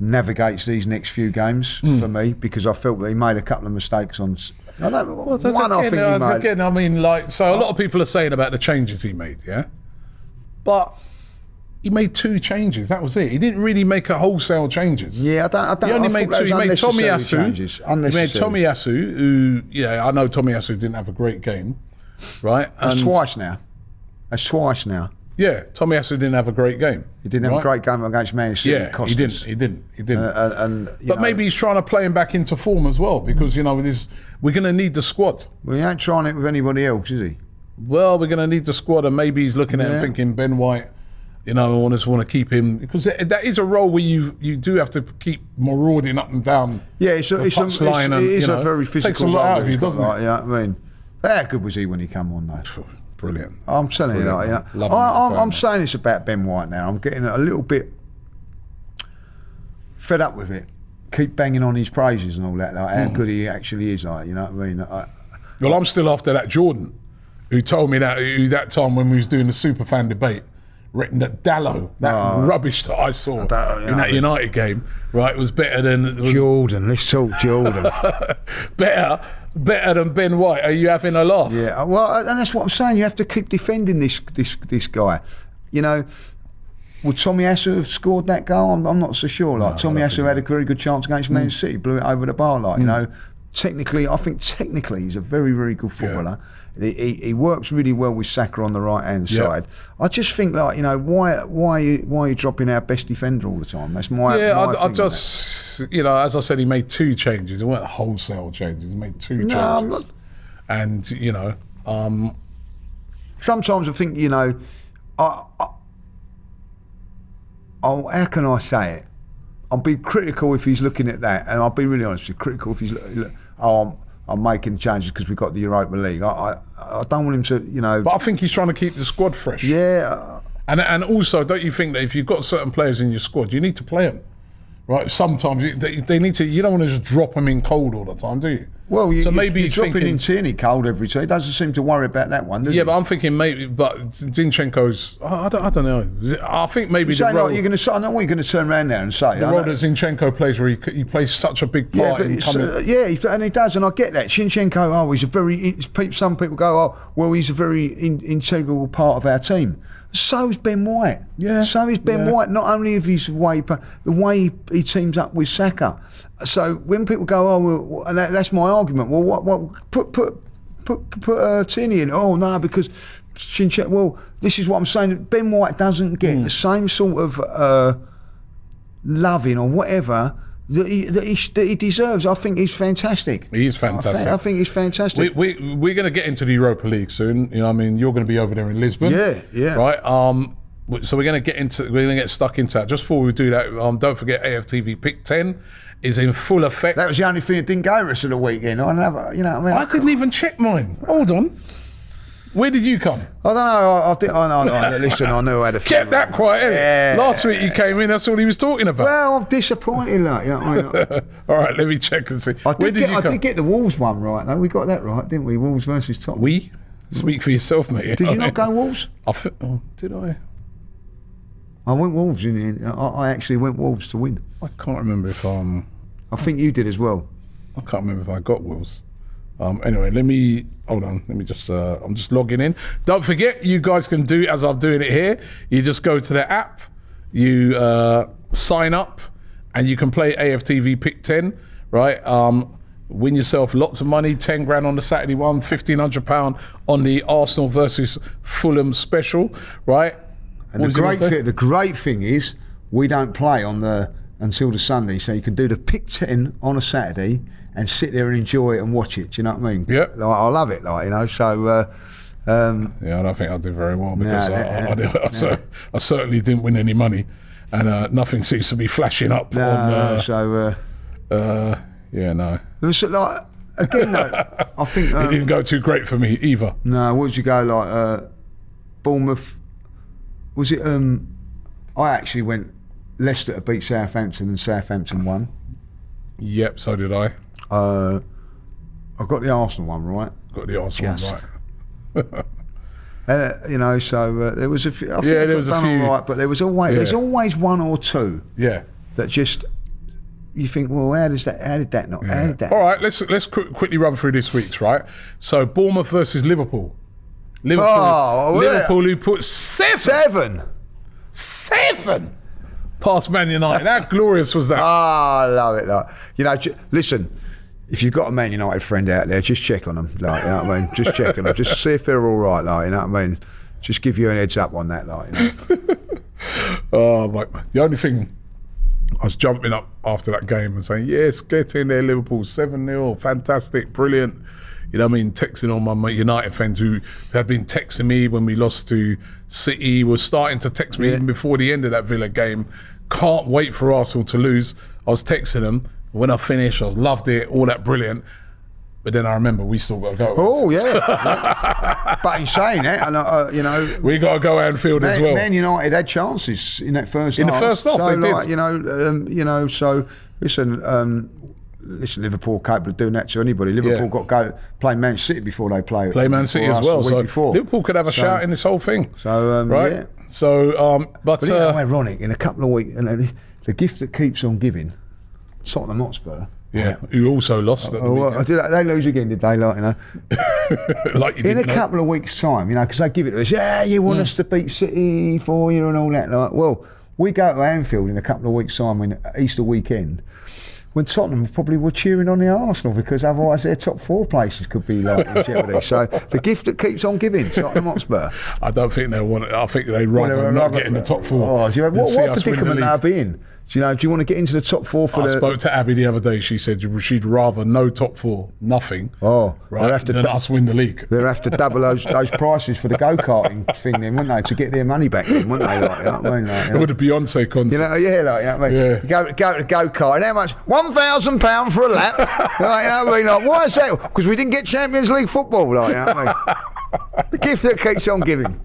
Speaker 4: navigates these next few games for me, because I felt that he made a couple of mistakes on... I mean, like, so a lot of people are saying about the changes he made, yeah? But he made 2 changes, that was it. He didn't really make a wholesale changes. Yeah, I don't.
Speaker 3: He only made 2. He made Tomiyasu.
Speaker 4: Changes.
Speaker 3: He made Tomiyasu, who, yeah, I know Tomiyasu didn't have a great game, right?
Speaker 4: That's twice now.
Speaker 3: Yeah, Tomiyasu didn't have a great game.
Speaker 4: He didn't have a great game against Man City.
Speaker 3: Yeah, he didn't.
Speaker 4: But
Speaker 3: maybe he's trying to play him back into form as well, because, you know, we're going to need the squad.
Speaker 4: Well, he ain't trying it with anybody else, is he?
Speaker 3: Well, we're going to need the squad, and maybe he's looking at him thinking, Ben White, you know, I just want to keep him, because that is a role where you do have to keep marauding up and down.
Speaker 4: Yeah, it's a very physical
Speaker 3: takes a lot out of you, doesn't it?
Speaker 4: Like, yeah, I mean, how good was he when he came on, though?
Speaker 3: Brilliant.
Speaker 4: I'm telling you, like, I'm saying this about Ben White now. I'm getting a little bit fed up with it. Keep banging on his praises and all that, like how good he actually is, like, you know what I mean?
Speaker 3: Well, I'm still after that Jordan, who told me that time when we was doing the superfan debate, written that Dallo, that rubbish that I saw in that United game, right, was better than...
Speaker 4: Jordan, let's talk Jordan.
Speaker 3: better than Ben White. Are you having a laugh?
Speaker 4: Yeah, well, and that's what I'm saying. You have to keep defending this guy. You know, would Tomiyasu have scored that goal? I'm not so sure. Like, Tomiyasu had a very good chance against Man City, blew it over the bar. Like, you know, I think technically he's a very, very good footballer. Yeah. He works really well with Saka on the right hand side. I just think, like, you know, why are you dropping our best defender all the time? That's my
Speaker 3: I just, you know, as I said, he made 2 changes. It weren't wholesale changes. He made 2 changes. And, you know,
Speaker 4: sometimes I think, you know, how can I say it? I'll be critical if he's looking at that, and I'll be really honest with you, critical if he's I'm making changes because we've got the Europa League. I don't want him to, you know...
Speaker 3: But I think he's trying to keep the squad fresh.
Speaker 4: Yeah.
Speaker 3: And also, don't you think that if you've got certain players in your squad, you need to play them, right? Sometimes they need to... You don't want to just drop them in cold all the time, do you?
Speaker 4: Well,
Speaker 3: maybe
Speaker 4: you're dropping in Tierney cold every time. He doesn't seem to worry about that one, does he?
Speaker 3: Yeah, but I'm thinking maybe... But Zinchenko's... I don't know. I think maybe the role...
Speaker 4: I know what you're going to turn around there and say.
Speaker 3: The role that Zinchenko plays, where he plays such a big part in coming...
Speaker 4: and he does, and I get that. Zinchenko, he's a very... Some people go, he's a very integral part of our team. So is Ben White. Yeah. So is Ben White. Not only of his way, but the way he teams up with Saka. So when people go, and that's my argument. Well, what put Tierney in? Oh no, because Zinchenko. Well, this is what I'm saying. Ben White doesn't get the same sort of loving or whatever that he deserves. I think he's fantastic.
Speaker 3: He's fantastic.
Speaker 4: I think he's fantastic.
Speaker 3: We're going to get into the Europa League soon. You know, I mean, you're going to be over there in Lisbon.
Speaker 4: Yeah.
Speaker 3: Right. So we're going to get stuck into that. Just before we do that, don't forget AFTV PICK10 is in full effect.
Speaker 4: That was the only thing that didn't go to us at the weekend. You know what I mean?
Speaker 3: I didn't even check mine. Hold on. Where did you come?
Speaker 4: I don't know. Listen, I knew I had a few.
Speaker 3: Kept that quiet.
Speaker 4: Yeah.
Speaker 3: Last week you came in, that's all he was talking about.
Speaker 4: Well, I'm disappointed, like, you know what I mean?
Speaker 3: All right, let me check and see.
Speaker 4: I
Speaker 3: Where did you come?
Speaker 4: did get the Wolves one right, though. We got that right, didn't we? Wolves versus Tottenham.
Speaker 3: We? Speak for yourself, mate.
Speaker 4: Did you not go Wolves?
Speaker 3: Did I?
Speaker 4: I went Wolves in the end. I actually went Wolves to win.
Speaker 3: I can't remember if
Speaker 4: I think you did as well.
Speaker 3: I can't remember if I got Wolves. Anyway, let me hold on. Let me just. I'm just logging in. Don't forget, you guys can do as I'm doing it here. You just go to the app, you sign up, and you can play AFTV PICK10. Right. Win yourself lots of money. 10 grand on the Saturday one, £1,500 on the Arsenal versus Fulham special. Right.
Speaker 4: And the great thing is we don't play until the Sunday, so you can do the PICK10 on a Saturday and sit there and enjoy it and watch it. Do you know what I mean?
Speaker 3: Yeah.
Speaker 4: Like, I love it, like, you know. So
Speaker 3: yeah, I don't think I did very well because I certainly didn't win any money, and nothing seems to be flashing up. Yeah, no.
Speaker 4: It was like, again, though, I think
Speaker 3: it didn't go too great for me either.
Speaker 4: No, what did you go like? Bournemouth. Was it? I actually went Leicester to beat Southampton, and Southampton won.
Speaker 3: Yep, so did I.
Speaker 4: I got the Arsenal one right.
Speaker 3: Got the Arsenal one right.
Speaker 4: You know, so there was a few. I think
Speaker 3: there was a few.
Speaker 4: all right, but there's always one or two.
Speaker 3: Yeah.
Speaker 4: That just you think, well, how did that not? How did that?
Speaker 3: All right, let's quickly run through this week's, right? So Bournemouth versus Liverpool. Liverpool who put seven past Man United. How glorious was that?
Speaker 4: I love it. Like, you know, listen, if you've got a Man United friend out there, just check on them. Like, you know what I mean? Just check on them. Just see if they're all right. Like, you know what I mean? Just give you a heads up on that. Like, you know?
Speaker 3: Oh, mate. The only thing, I was jumping up after that game and saying, yes, get in there, Liverpool, 7-0, fantastic, brilliant. You know what I mean? Texting all my United fans who had been texting me when we lost to City, was starting to text me even before the end of that Villa game. Can't wait for Arsenal to lose. I was texting them. When I finished, I loved it, all that brilliant. But then I remember we still got to go.
Speaker 4: Oh, yeah. But in saying that, and you know,
Speaker 3: we got to go Anfield as well.
Speaker 4: Man United had chances in that first half.
Speaker 3: In the first half,
Speaker 4: so,
Speaker 3: they
Speaker 4: like,
Speaker 3: did.
Speaker 4: You know. So listen, Liverpool capable of doing that to anybody. Liverpool got to go play Man City before they play Man
Speaker 3: City as well. So Liverpool could have a shout in this whole thing.
Speaker 4: So
Speaker 3: right.
Speaker 4: Yeah.
Speaker 3: So, but
Speaker 4: you know, ironic. In a couple of weeks, and the gift that keeps on giving, Tottenham Hotspur.
Speaker 3: Yeah, who also lost at the weekend.
Speaker 4: They lose again, did they? Like, you know,
Speaker 3: like you
Speaker 4: in a couple of weeks' time, you know, because they give it to us. Yeah, you want us to beat City for you and all that. Like, well, we go to Anfield in a couple of weeks' time, when Easter weekend, when Tottenham probably were cheering on the Arsenal, because otherwise their top 4 places could be like in jeopardy. So the gift that keeps on giving, Tottenham Hotspur.
Speaker 3: I don't think they want it. I think they'd rather not get in the top 4.
Speaker 4: Oh, what predicament they'll be in? Do you want to get into the top 4 for
Speaker 3: I spoke to Abby the other day. She said she'd rather no top 4, nothing.
Speaker 4: Oh,
Speaker 3: right, than us win the league.
Speaker 4: They'll have to double those prices for the go-karting thing, then, wouldn't they, to get their money back? Then, wouldn't they? Like, you know what I mean? Like, you know?
Speaker 3: With a Beyonce concert.
Speaker 4: You know, yeah, like, you know what I mean?
Speaker 3: Yeah.
Speaker 4: Go to the go-kart. How much? £1,000 for a lap. Like, you know what I mean? Like, why is that? Because we didn't get Champions League football. Like, you know what I mean? The gift that keeps on giving.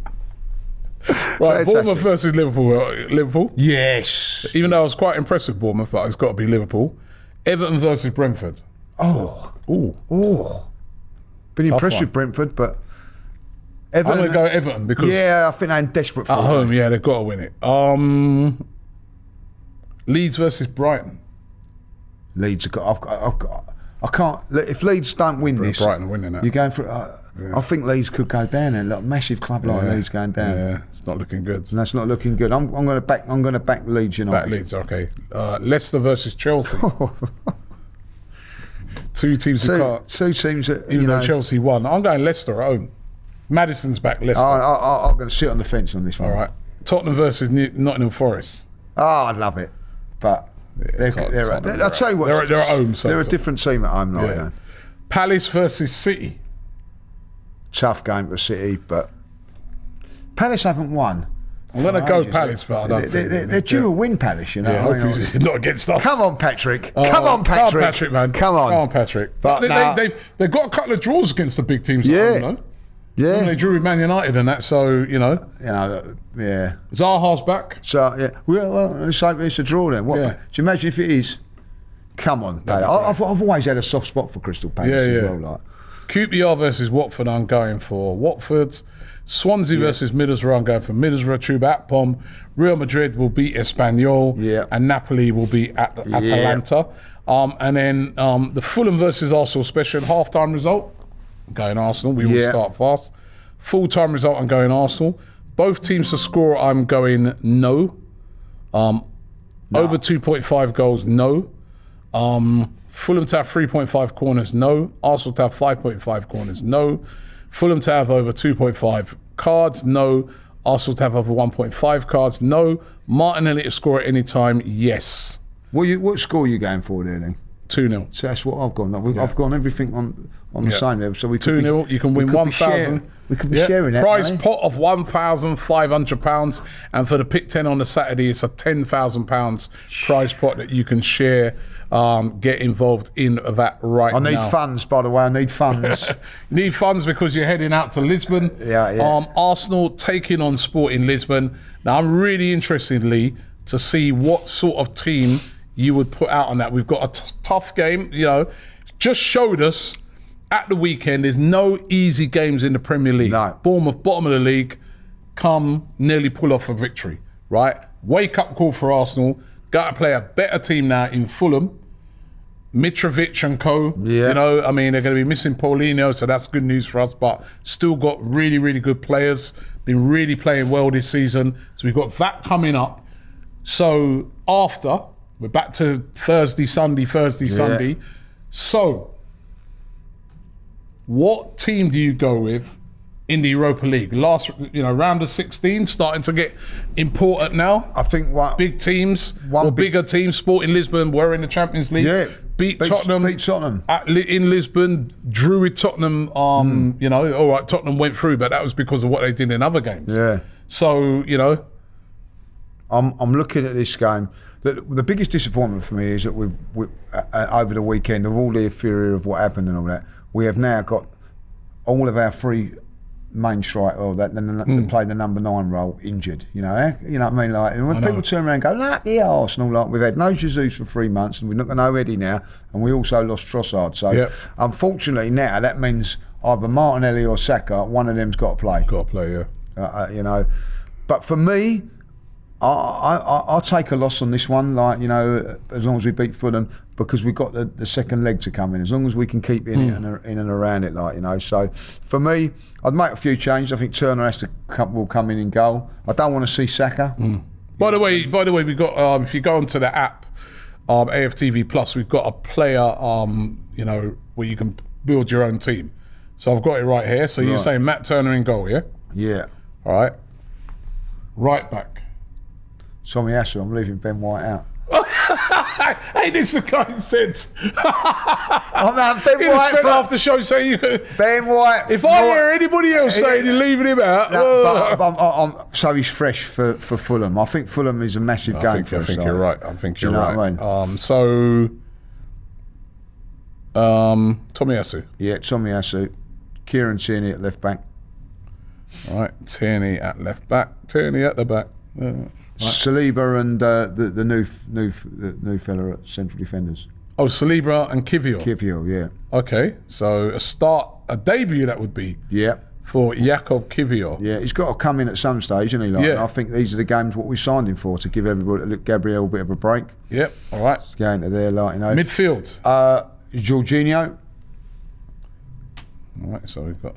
Speaker 3: Right, Bournemouth versus Liverpool. Liverpool?
Speaker 4: Yes.
Speaker 3: Even though I was quite impressed with Bournemouth, but it's got to be Liverpool. Everton versus Brentford.
Speaker 4: Oh.
Speaker 3: Ooh.
Speaker 4: Been impressed with Brentford, but Everton.
Speaker 3: I'm going to go Everton because...
Speaker 4: Yeah, I think they're desperate for it.
Speaker 3: At home, yeah, they've got to win it. Leeds versus Brighton.
Speaker 4: Leeds have got... I can't... If Leeds don't win this...
Speaker 3: Brighton winning it.
Speaker 4: You're going for... I think Leeds could go down there. Like, massive club like Leeds going down.
Speaker 3: Yeah, it's not looking good.
Speaker 4: And that's not looking good. I'm going to back Leeds United.
Speaker 3: Back Leeds, okay. Leicester versus Chelsea. Two teams that even though Chelsea won. I'm going Leicester at home. Madison's back. Leicester.
Speaker 4: I'm going to sit on the fence on this one.
Speaker 3: All right. Tottenham versus Nottingham Forest.
Speaker 4: Oh, I'd love it, but I'll tell you what.
Speaker 3: They're at home. So
Speaker 4: they're a different team at home. Like, yeah.
Speaker 3: Palace versus City.
Speaker 4: Tough game for City, but Palace haven't won.
Speaker 3: I'm going to go Palace, but I don't think
Speaker 4: they're due a win, Palace. You know,
Speaker 3: yeah, hopefully it's not against us.
Speaker 4: Come on, Patrick. Come on, Patrick,
Speaker 3: man.
Speaker 4: Come on,
Speaker 3: Patrick.
Speaker 4: But
Speaker 3: they've got a couple of draws against the big teams.
Speaker 4: Yeah. Yeah.
Speaker 3: They drew with Man United and that, so,
Speaker 4: Yeah.
Speaker 3: Zaha's back.
Speaker 4: So, yeah. Well, let's hope it's a draw then. What?
Speaker 3: Yeah.
Speaker 4: Do you imagine if it is? Come on, Dad. I've always had a soft spot for Crystal Palace as well. Like.
Speaker 3: QPR versus Watford, I'm going for Watford. Swansea versus Middlesbrough, I'm going for Middlesbrough. Chuba Akpom. Real Madrid will beat Espanyol.
Speaker 4: Yeah.
Speaker 3: And Napoli will beat Atalanta. And then the Fulham versus Arsenal special half-time result. I'm going Arsenal. We will start fast. Full-time result, I'm going Arsenal. Both teams to score, I'm going no. Over 2.5 goals, no. Fulham to have 3.5 corners, no. Arsenal to have 5.5 corners, no. Fulham to have over 2.5 cards, no. Arsenal to have over 1.5 cards, no. Martinelli to score at any time, yes.
Speaker 4: What score are you going for there then?
Speaker 3: 2-0.
Speaker 4: So that's what I've gone. I've gone everything on the same level. So we
Speaker 3: 2-0. You can win 1,000.
Speaker 4: We could be sharing that.
Speaker 3: Prize
Speaker 4: money.
Speaker 3: pot of £1,500, and for the pick 10 on the Saturday, it's a £10,000 prize pot that you can share. Get involved in that now.
Speaker 4: I need funds, by the way. I need funds.
Speaker 3: You need funds because you're heading out to Lisbon.
Speaker 4: Yeah.
Speaker 3: Arsenal taking on Sporting Lisbon. Now, I'm really interested, Lee, to see what sort of team you would put out on that. We've got a tough game. Just showed us at the weekend there's no easy games in the Premier League.
Speaker 4: No.
Speaker 3: Bournemouth, bottom of the league, nearly pull off a victory, right? Wake up call for Arsenal. Got to play a better team now in Fulham. Mitrovic and co.
Speaker 4: Yeah.
Speaker 3: They're going to be missing Paulinho, so that's good news for us, but still got really, really good players. Been really playing well this season. So we've got that coming up. So after, we're back to Thursday, Sunday. So what team do you go with in the Europa League? Last, round of 16, starting to get important now.
Speaker 4: I think
Speaker 3: big teams, bigger teams. Sporting Lisbon were in the Champions League.
Speaker 4: Yeah.
Speaker 3: Beat Tottenham.
Speaker 4: Beat Tottenham.
Speaker 3: In Lisbon, drew with Tottenham. All right, Tottenham went through, but that was because of what they did in other games.
Speaker 4: Yeah.
Speaker 3: So,
Speaker 4: I'm looking at this game. The biggest disappointment for me is that we've over the weekend, of all the fury of what happened and all that, we have now got all of our three main striker that played the number 9 role injured. You know what I mean? Like, and when people turn around and go, "Lucky Arsenal!" Like, we've had no Jesus for 3 months, and we've not got no Eddie now, and we also lost Trossard. So, unfortunately, now that means either Martinelli or Saka, one of them's got to play.
Speaker 3: Got to play, yeah.
Speaker 4: But for me, I'll take a loss on this one, as long as we beat Fulham, because we've got the second leg to come in. As long as we can keep in and around it, So for me, I'd make a few changes. I think Turner will come in goal. I don't want to see Saka.
Speaker 3: By the way, we've got if you go onto the app, AFTV Plus, we've got a player, where you can build your own team. So I've got it right here. So you're saying Matt Turner in goal, yeah?
Speaker 4: Yeah.
Speaker 3: All right. Right back.
Speaker 4: Tommy Asu, I'm leaving Ben White out.
Speaker 3: Hey, this is the guy who said.
Speaker 4: Ben White
Speaker 3: spent after show saying you could.
Speaker 4: Ben White.
Speaker 3: If I hear anybody else saying you're leaving him out,
Speaker 4: so he's fresh for Fulham. I think Fulham is a massive game for us.
Speaker 3: I think you're right. I think you're right.
Speaker 4: What I mean?
Speaker 3: Tommy Asu.
Speaker 4: Yeah, Tommy Asu. Kieran Tierney at left back.
Speaker 3: All right, Tierney at left back. Tierney at the back. Right.
Speaker 4: Saliba and the new fella at central defenders.
Speaker 3: Oh, Saliba and Kivior.
Speaker 4: Kivior, yeah.
Speaker 3: Okay, so a debut that would be.
Speaker 4: Yeah.
Speaker 3: For Jakob Kivior.
Speaker 4: Yeah, he's got to come in at some stage, isn't he? And I think these are the games what we signed him for, to give Gabriel a bit of a break.
Speaker 3: Yep. All right.
Speaker 4: He's going to there,
Speaker 3: Midfield.
Speaker 4: Jorginho.
Speaker 3: All right, so we've got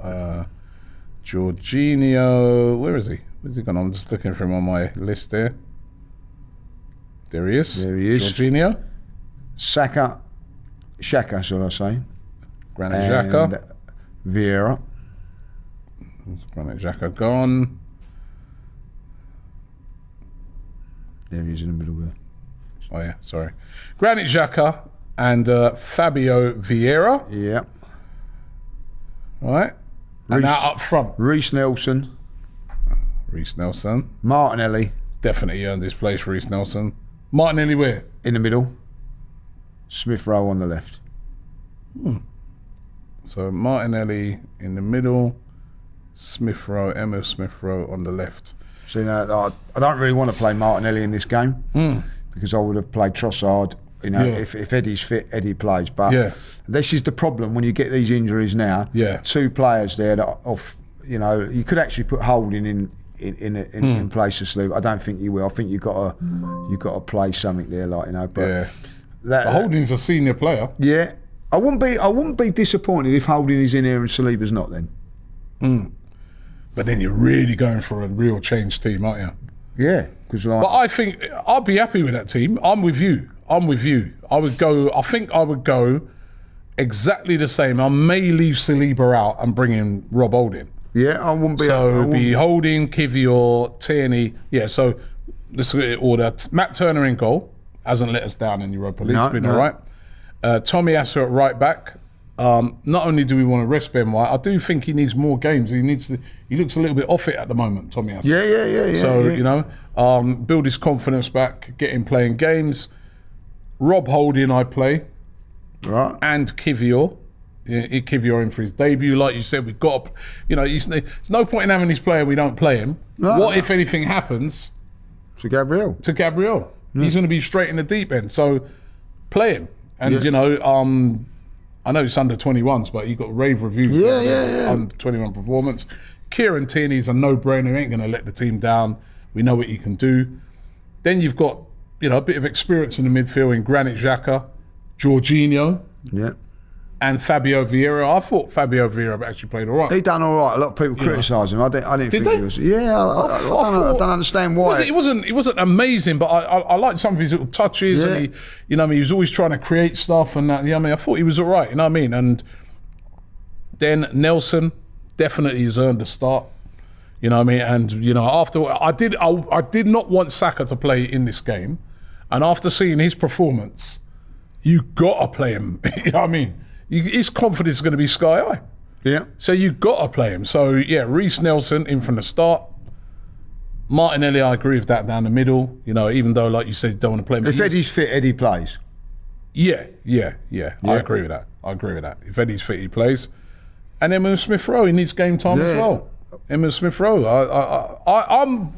Speaker 3: Jorginho. Where is he? Where's he gone? I'm just looking for him on my list there. There he is. Jorginho.
Speaker 4: Shaka, shall I say.
Speaker 3: Granit Xhaka.
Speaker 4: And Vieira.
Speaker 3: Granit Xhaka gone.
Speaker 4: There he is in the middle there.
Speaker 3: Oh yeah, sorry. Granit Xhaka and Fabio Vieira.
Speaker 4: Yeah.
Speaker 3: All right. And now up front.
Speaker 4: Reece Nelson. Martinelli.
Speaker 3: Definitely earned his place, Reece Nelson. Martinelli where?
Speaker 4: In the middle. Smith Rowe on the left.
Speaker 3: So Martinelli in the middle. Smith Rowe, Emil Smith Rowe on the left.
Speaker 4: So, I don't really want to play Martinelli in this game because I would have played Trossard. If Eddie's fit, Eddie plays. But this is the problem when you get these injuries now.
Speaker 3: Yeah.
Speaker 4: 2 players there that are off. You could actually put Holding in place of Sleep. I don't think you will. I think you've got to play something there, But
Speaker 3: Holding's a senior player.
Speaker 4: Yeah, I wouldn't be disappointed if Holding is in here and Saliba's not then.
Speaker 3: But then you're really going for a real change team, aren't you?
Speaker 4: Yeah, because
Speaker 3: But I think I'd be happy with that team. I'm with you. I think I would go exactly the same. I may leave Saliba out and bring in Rob Holding.
Speaker 4: Yeah, I wouldn't be.
Speaker 3: So it'd be Holding, Kivior, Tierney. Yeah, so let's get it order. Matt Turner in goal. Hasn't let us down in Europa League. It's been all right. Tommy Asu at right back. Not only do we want to rest Ben White, I do think he needs more games. He looks a little bit off it at the moment, Tommy Asu.
Speaker 4: Yeah.
Speaker 3: So, build his confidence back, get him playing games. Rob Holding, I play.
Speaker 4: Right.
Speaker 3: And Kivior. Kivior in for his debut. Like you said, we've got to, there's no point in having this player, we don't play him. If anything happens?
Speaker 4: To Gabriel.
Speaker 3: He's going to be straight in the deep end. So, play him. And, I know it's under 21s, but he got rave reviews. Under 21 performance. Kieran Tierney's a no-brainer. He ain't going to let the team down. We know what he can do. Then you've got, a bit of experience in the midfield in Granit Xhaka, Jorginho, and Fabio Vieira. I thought Fabio Vieira actually played all right.
Speaker 4: He done all right. A lot of people criticise him. I didn't think he was. Yeah, I don't understand why.
Speaker 3: He wasn't amazing, but I liked some of his little touches, and he was always trying to create stuff, and that. I thought he was all right. And then Nelson definitely has earned a start. And after I did not want Saka to play in this game, and after seeing his performance, you got to play him. His confidence is going to be sky high.
Speaker 4: Yeah.
Speaker 3: So you got to play him. So Reece Nelson in from the start. Martinelli, I agree with that down the middle. Even though, like you said, you don't want to play him.
Speaker 4: If Eddie's fit, Eddie plays.
Speaker 3: Yeah. I agree with that. If Eddie's fit, he plays. And Emil Smith Rowe, he needs game time as well. Emil Smith Rowe.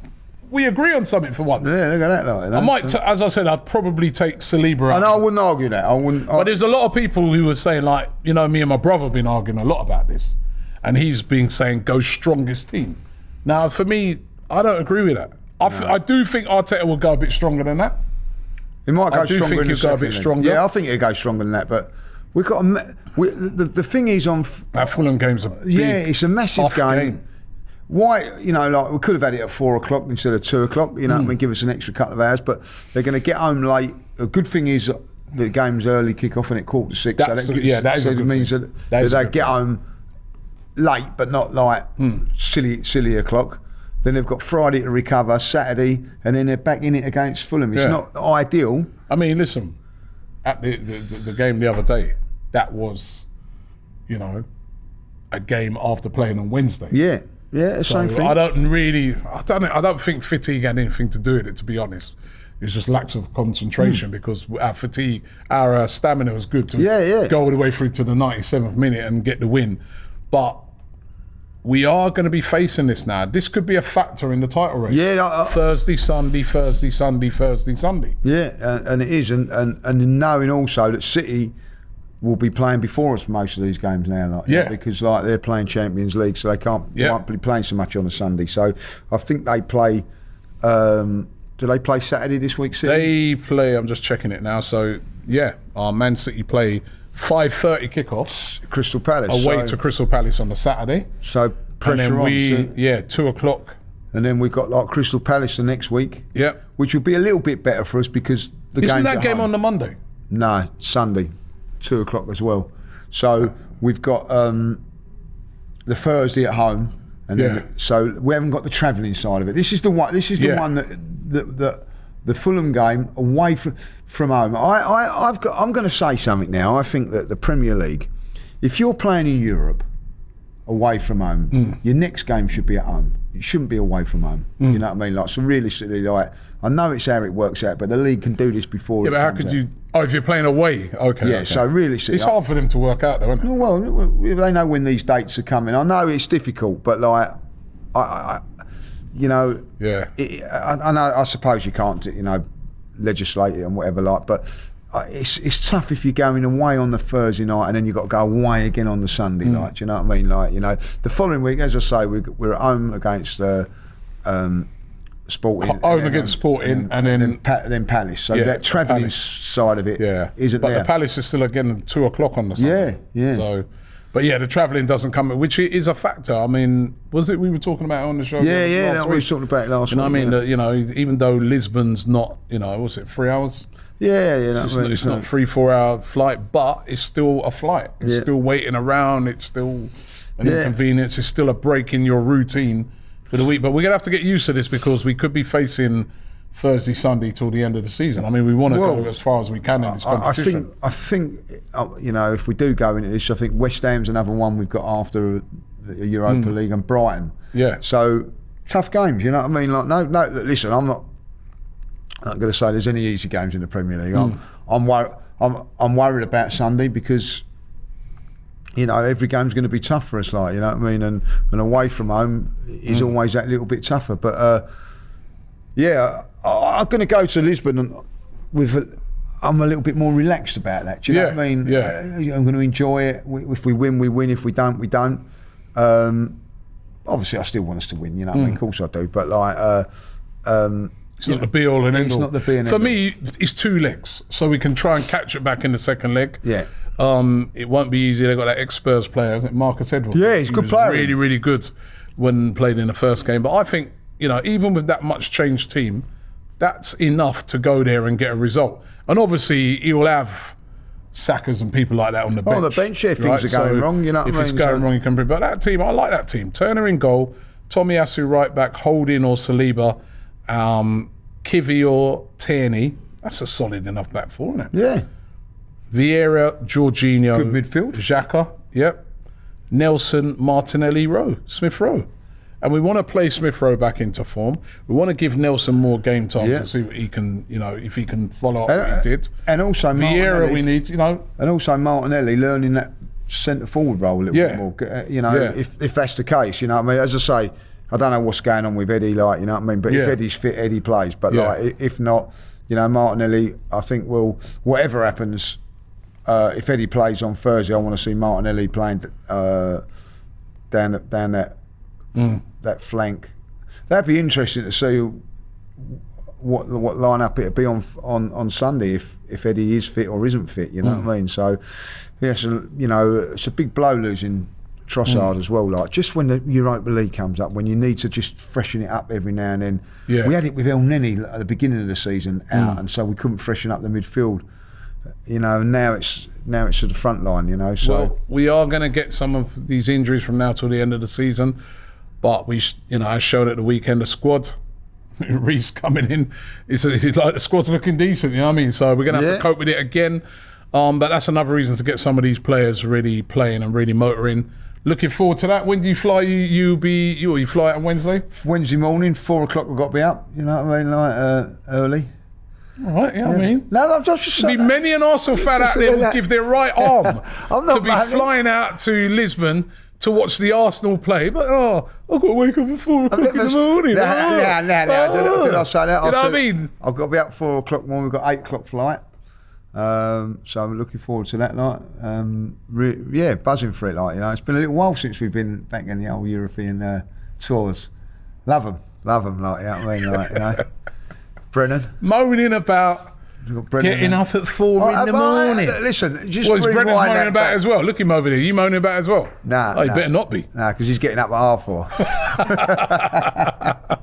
Speaker 3: We agree on something for once.
Speaker 4: Yeah, look at that.
Speaker 3: I might, as I said, I'd probably take Saliba out.
Speaker 4: And I wouldn't argue that.
Speaker 3: But there's a lot of people who were saying, me and my brother have been arguing a lot about this. And he's been saying, go strongest team. Now, for me, I don't agree with that. I do think Arteta will go a bit stronger than that.
Speaker 4: He might go stronger.
Speaker 3: I do think he'll go a bit stronger.
Speaker 4: Yeah, I think he'll go stronger than that. But we've got the thing is on
Speaker 3: that Fulham game's a big,
Speaker 4: it's a massive game. Why, we could have had it at 4 o'clock instead of 2 o'clock, give us an extra couple of hours, but they're going to get home late. A good thing is the game's early kick-off and at 5:45. That means that they get home late, but not silly o'clock. Then they've got Friday to recover, Saturday, and then they're back in it against Fulham. It's not ideal.
Speaker 3: Listen, at the game the other day, that was, a game after playing on Wednesday.
Speaker 4: Yeah, same thing.
Speaker 3: I don't think fatigue had anything to do with it, to be honest. It's just lack of concentration because our stamina was good to go all the way through to the 97th minute and get the win. But we are going to be facing this now. This could be a factor in the title race. Thursday, Sunday.
Speaker 4: Yeah, and it is. And knowing also that City will be playing before us most of these games now, because they're playing Champions League, so they won't be playing so much on a Sunday. So I think they play. Do they play Saturday this week? City?
Speaker 3: They play. I'm just checking it now. So Man City play 5:30 kickoffs.
Speaker 4: Crystal Palace
Speaker 3: away to Crystal Palace on the Saturday.
Speaker 4: So pressure on.
Speaker 3: 2 o'clock.
Speaker 4: And then we've got Crystal Palace the next week.
Speaker 3: Yeah,
Speaker 4: which will be a little bit better for us because
Speaker 3: isn't that game on the Monday?
Speaker 4: No, Sunday. 2 o'clock as well. So we've got the Thursday at home, and then so we haven't got the travelling side of it. This is the one. This is the one that the Fulham game away from home. I'm going to say something now. I think that the Premier League, if you're playing in Europe away from home, your next game should be at home. It shouldn't be away from home. You know what I mean? So realistically, I know it's how it works out, but the league can do this before.
Speaker 3: Yeah, but how could you? Oh, if you're playing away, okay.
Speaker 4: Yeah,
Speaker 3: okay.
Speaker 4: so really,
Speaker 3: it's hard for them to work out, though, isn't it?
Speaker 4: Well, they know when these dates are coming. I know it's difficult, but like, I you know,
Speaker 3: Yeah.
Speaker 4: I know. I suppose you can't, you know, legislate it and whatever, like, but it's tough if you're going away on the Thursday night and then you've got to go away again on the Sunday night. Do you know what I mean? Like, you know, the following week, as I say, we're at home against Sporting.
Speaker 3: Home against Sporting, and then
Speaker 4: Palace. So that travelling side of it isn't
Speaker 3: but
Speaker 4: there.
Speaker 3: the Palace is still again at 2:00 on the Sunday.
Speaker 4: Yeah.
Speaker 3: So, but yeah, the travelling doesn't come, which is a factor. I mean, was it we were talking about on the show?
Speaker 4: Yeah, we were talking about it last week.
Speaker 3: You know what I mean? You know, even though Lisbon's not, you know, was it 3 hours?
Speaker 4: Yeah, you know,
Speaker 3: It's not 3-4 hour flight, but it's still a flight. It's still waiting around. It's still an inconvenience. It's still a break in your routine for the week. But we're gonna have to get used to this because we could be facing Thursday, Sunday till the end of the season. I mean, we want to go as far as we can in this competition.
Speaker 4: I think, you know, if we do go into this, I think West Ham's another one we've got after the Europa League and Brighton.
Speaker 3: Yeah.
Speaker 4: So tough games, you know what I mean? Like, no. Listen, I'm not going to say there's any easy games in the Premier League. I'm worried about Sunday because, you know, every game's going to be tough for us. Like, you know what I mean? And away from home is always that little bit tougher. But yeah, I'm going to go to Lisbon I'm a little bit more relaxed about that. Do you know what I mean?
Speaker 3: Yeah.
Speaker 4: I'm going to enjoy it. If we win, we win. If we don't, we don't. Obviously, I still want us to win. You know what I mean? Of course I do. But like,
Speaker 3: it's not the be all and end all.
Speaker 4: It's not the be and end
Speaker 3: For
Speaker 4: all.
Speaker 3: me, it's 2 legs, so we can try and catch it back in the second leg.
Speaker 4: Yeah.
Speaker 3: It won't be easy. They've got that ex-Spurs player, I think Marcus Edwards.
Speaker 4: Yeah, he's a good
Speaker 3: was
Speaker 4: player.
Speaker 3: Really, really good when played in the first game. But I think, you know, even with that much changed team, that's enough to go there and get a result. And obviously, he will have Sackers and people like that on the bench.
Speaker 4: On the bench, yeah, things are going wrong, you know what I mean?
Speaker 3: If it's going wrong, you can bring. But that team, I like that team. Turner in goal, Tomiyasu right back, Holding or Saliba, Kivy or Tierney. That's a solid enough back four, isn't it?
Speaker 4: Yeah.
Speaker 3: Vieira, Jorginho,
Speaker 4: Good midfield.
Speaker 3: Xhaka, yep. Nelson, Martinelli, Smith Rowe. And we want to play Smith Rowe back into form. We want to give Nelson more game time to see what he can, you know, if he can follow up what he did.
Speaker 4: And also
Speaker 3: Vieira, we need, you know.
Speaker 4: And also Martinelli learning that centre forward role a little bit more. You know, if that's the case, you know what I mean? As I say, I don't know what's going on with Eddie, like, you know what I mean? But if Eddie's fit, Eddie plays. But like, if not, you know, Martinelli, I think will, whatever happens, if Eddie plays on Thursday, I want to see Martinelli playing down that flank. That'd be interesting to see what lineup it'd be on Sunday if Eddie is fit or isn't fit. You know what I mean? So yes, you know, it's a big blow losing Trossard as well. Like, just when the Europa League comes up, when you need to just freshen it up every now and then. Yeah. We had it with El Neni at the beginning of the season out, and so we couldn't freshen up the midfield. You know, now it's to the front line. You know, so
Speaker 3: well, we are going to get some of these injuries from now till the end of the season. But we, you know, I showed at the weekend the squad. Reece coming in, it's like the squad's looking decent. You know what I mean? So we're gonna have to cope with it again. But that's another reason to get some of these players really playing and really motoring. Looking forward to that. When do you fly? You fly out on Wednesday?
Speaker 4: Wednesday morning, 4 o'clock. We've got to be up. You know what I mean? Like early.
Speaker 3: All right, I mean,
Speaker 4: no, I'm just
Speaker 3: there'll be many an Arsenal fan out there will give their right arm to be flying out to Lisbon to watch the Arsenal play, but I've got to wake up at 4 o'clock in the morning.
Speaker 4: Did I say that?
Speaker 3: You know what I mean?
Speaker 4: I've got to be up 4 o'clock morning. We've got 8 o'clock flight. So I'm looking forward to that night. Buzzing for it. Like, you know, it's been a little while since we've been back in the old European tours. Love them. Like, you know what I mean? Like, you know, Brennan
Speaker 3: moaning about getting up at 4 in the morning.
Speaker 4: Listen, just
Speaker 3: is Brennan moaning about it as well? Look him over there. You moaning about it as well?
Speaker 4: Nah,
Speaker 3: you better not be.
Speaker 4: Nah, because he's getting up at 4:30.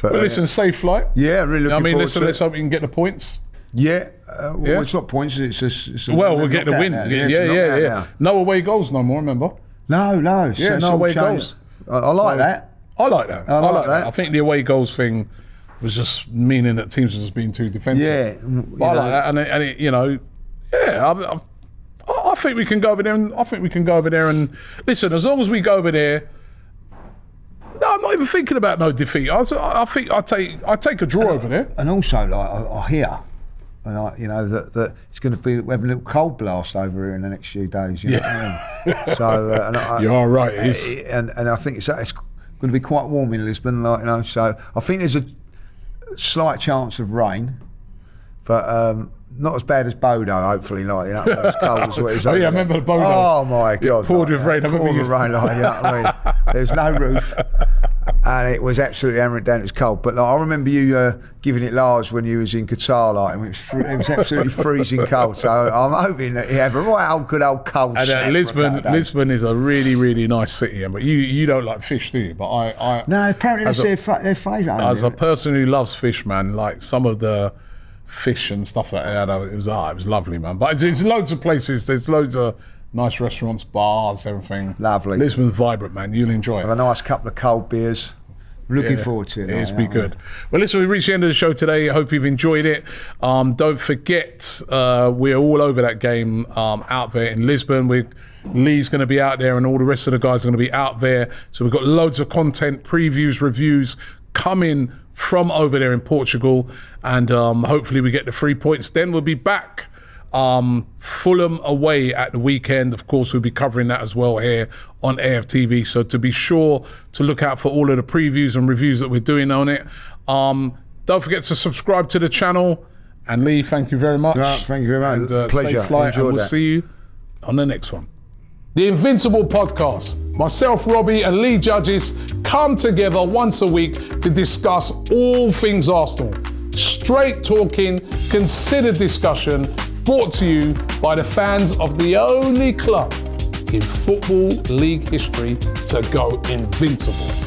Speaker 3: But listen, safe flight.
Speaker 4: Yeah, really looking forward to it.
Speaker 3: Listen, let's hope we can get the points.
Speaker 4: Yeah, well, it's not points. It's
Speaker 3: we'll get the win. Yeah. No away goals no more. Remember?
Speaker 4: No.
Speaker 3: No away goals.
Speaker 4: I like that.
Speaker 3: I like that. I like that. I think the away goals thing was just meaning that teams are just being too defensive.
Speaker 4: Yeah,
Speaker 3: but I like that, and it, you know, I think we can go over there, and listen. As long as we go over there. No, I'm not even thinking about no defeat. I think I take a draw over there.
Speaker 4: And also, like, I hear And that it's going to be we're having a little cold blast over here in the next few days. You know what I mean? So
Speaker 3: you are right.
Speaker 4: And I think it's going to be quite warm in Lisbon, So I think there's a slight chance of rain, but not as bad as Bodo. Hopefully, not as cold as what it is.
Speaker 3: I remember the Bodo.
Speaker 4: Oh my God!
Speaker 3: It poured with rain.
Speaker 4: Poured with rain, you know what I mean? There's no roof. And it was absolutely hammering down. It was cold, but I remember you giving it large when you was in Qatar, and it was absolutely freezing cold. So I'm hoping that you have a right good old cold.
Speaker 3: And Lisbon is a really, really nice city. But you don't like fish, do you? But I
Speaker 4: no, apparently that's their favourite.
Speaker 3: As a person who loves fish, man, like some of the fish and stuff like that, it was lovely, man. But there's loads of places. There's loads of nice restaurants, bars, everything.
Speaker 4: Lovely.
Speaker 3: Lisbon's vibrant, man. You'll enjoy it.
Speaker 4: Have a nice couple of cold beers. Looking forward to it.
Speaker 3: It's be good. Well, listen, we reached the end of the show today. I hope you've enjoyed it. Don't forget, we're all over that game out there in Lisbon. Lee's going to be out there and all the rest of the guys are going to be out there. So we've got loads of content, previews, reviews coming from over there in Portugal. And hopefully we get the 3 points. Then we'll be back. Fulham away at the weekend. Of course, we'll be covering that as well here on AFTV. So to be sure to look out for all of the previews and reviews that we're doing on it. Don't forget to subscribe to the channel. And Lee, thank you very much.
Speaker 4: No, thank you very much.
Speaker 3: And,
Speaker 4: pleasure.
Speaker 3: Safe flight, and we'll see you on the next one. The Invincible podcast. Myself, Robbie, and Lee Judges come together once a week to discuss all things Arsenal. Straight talking, considered discussion, brought to you by the fans of the only club in Football League history to go invincible.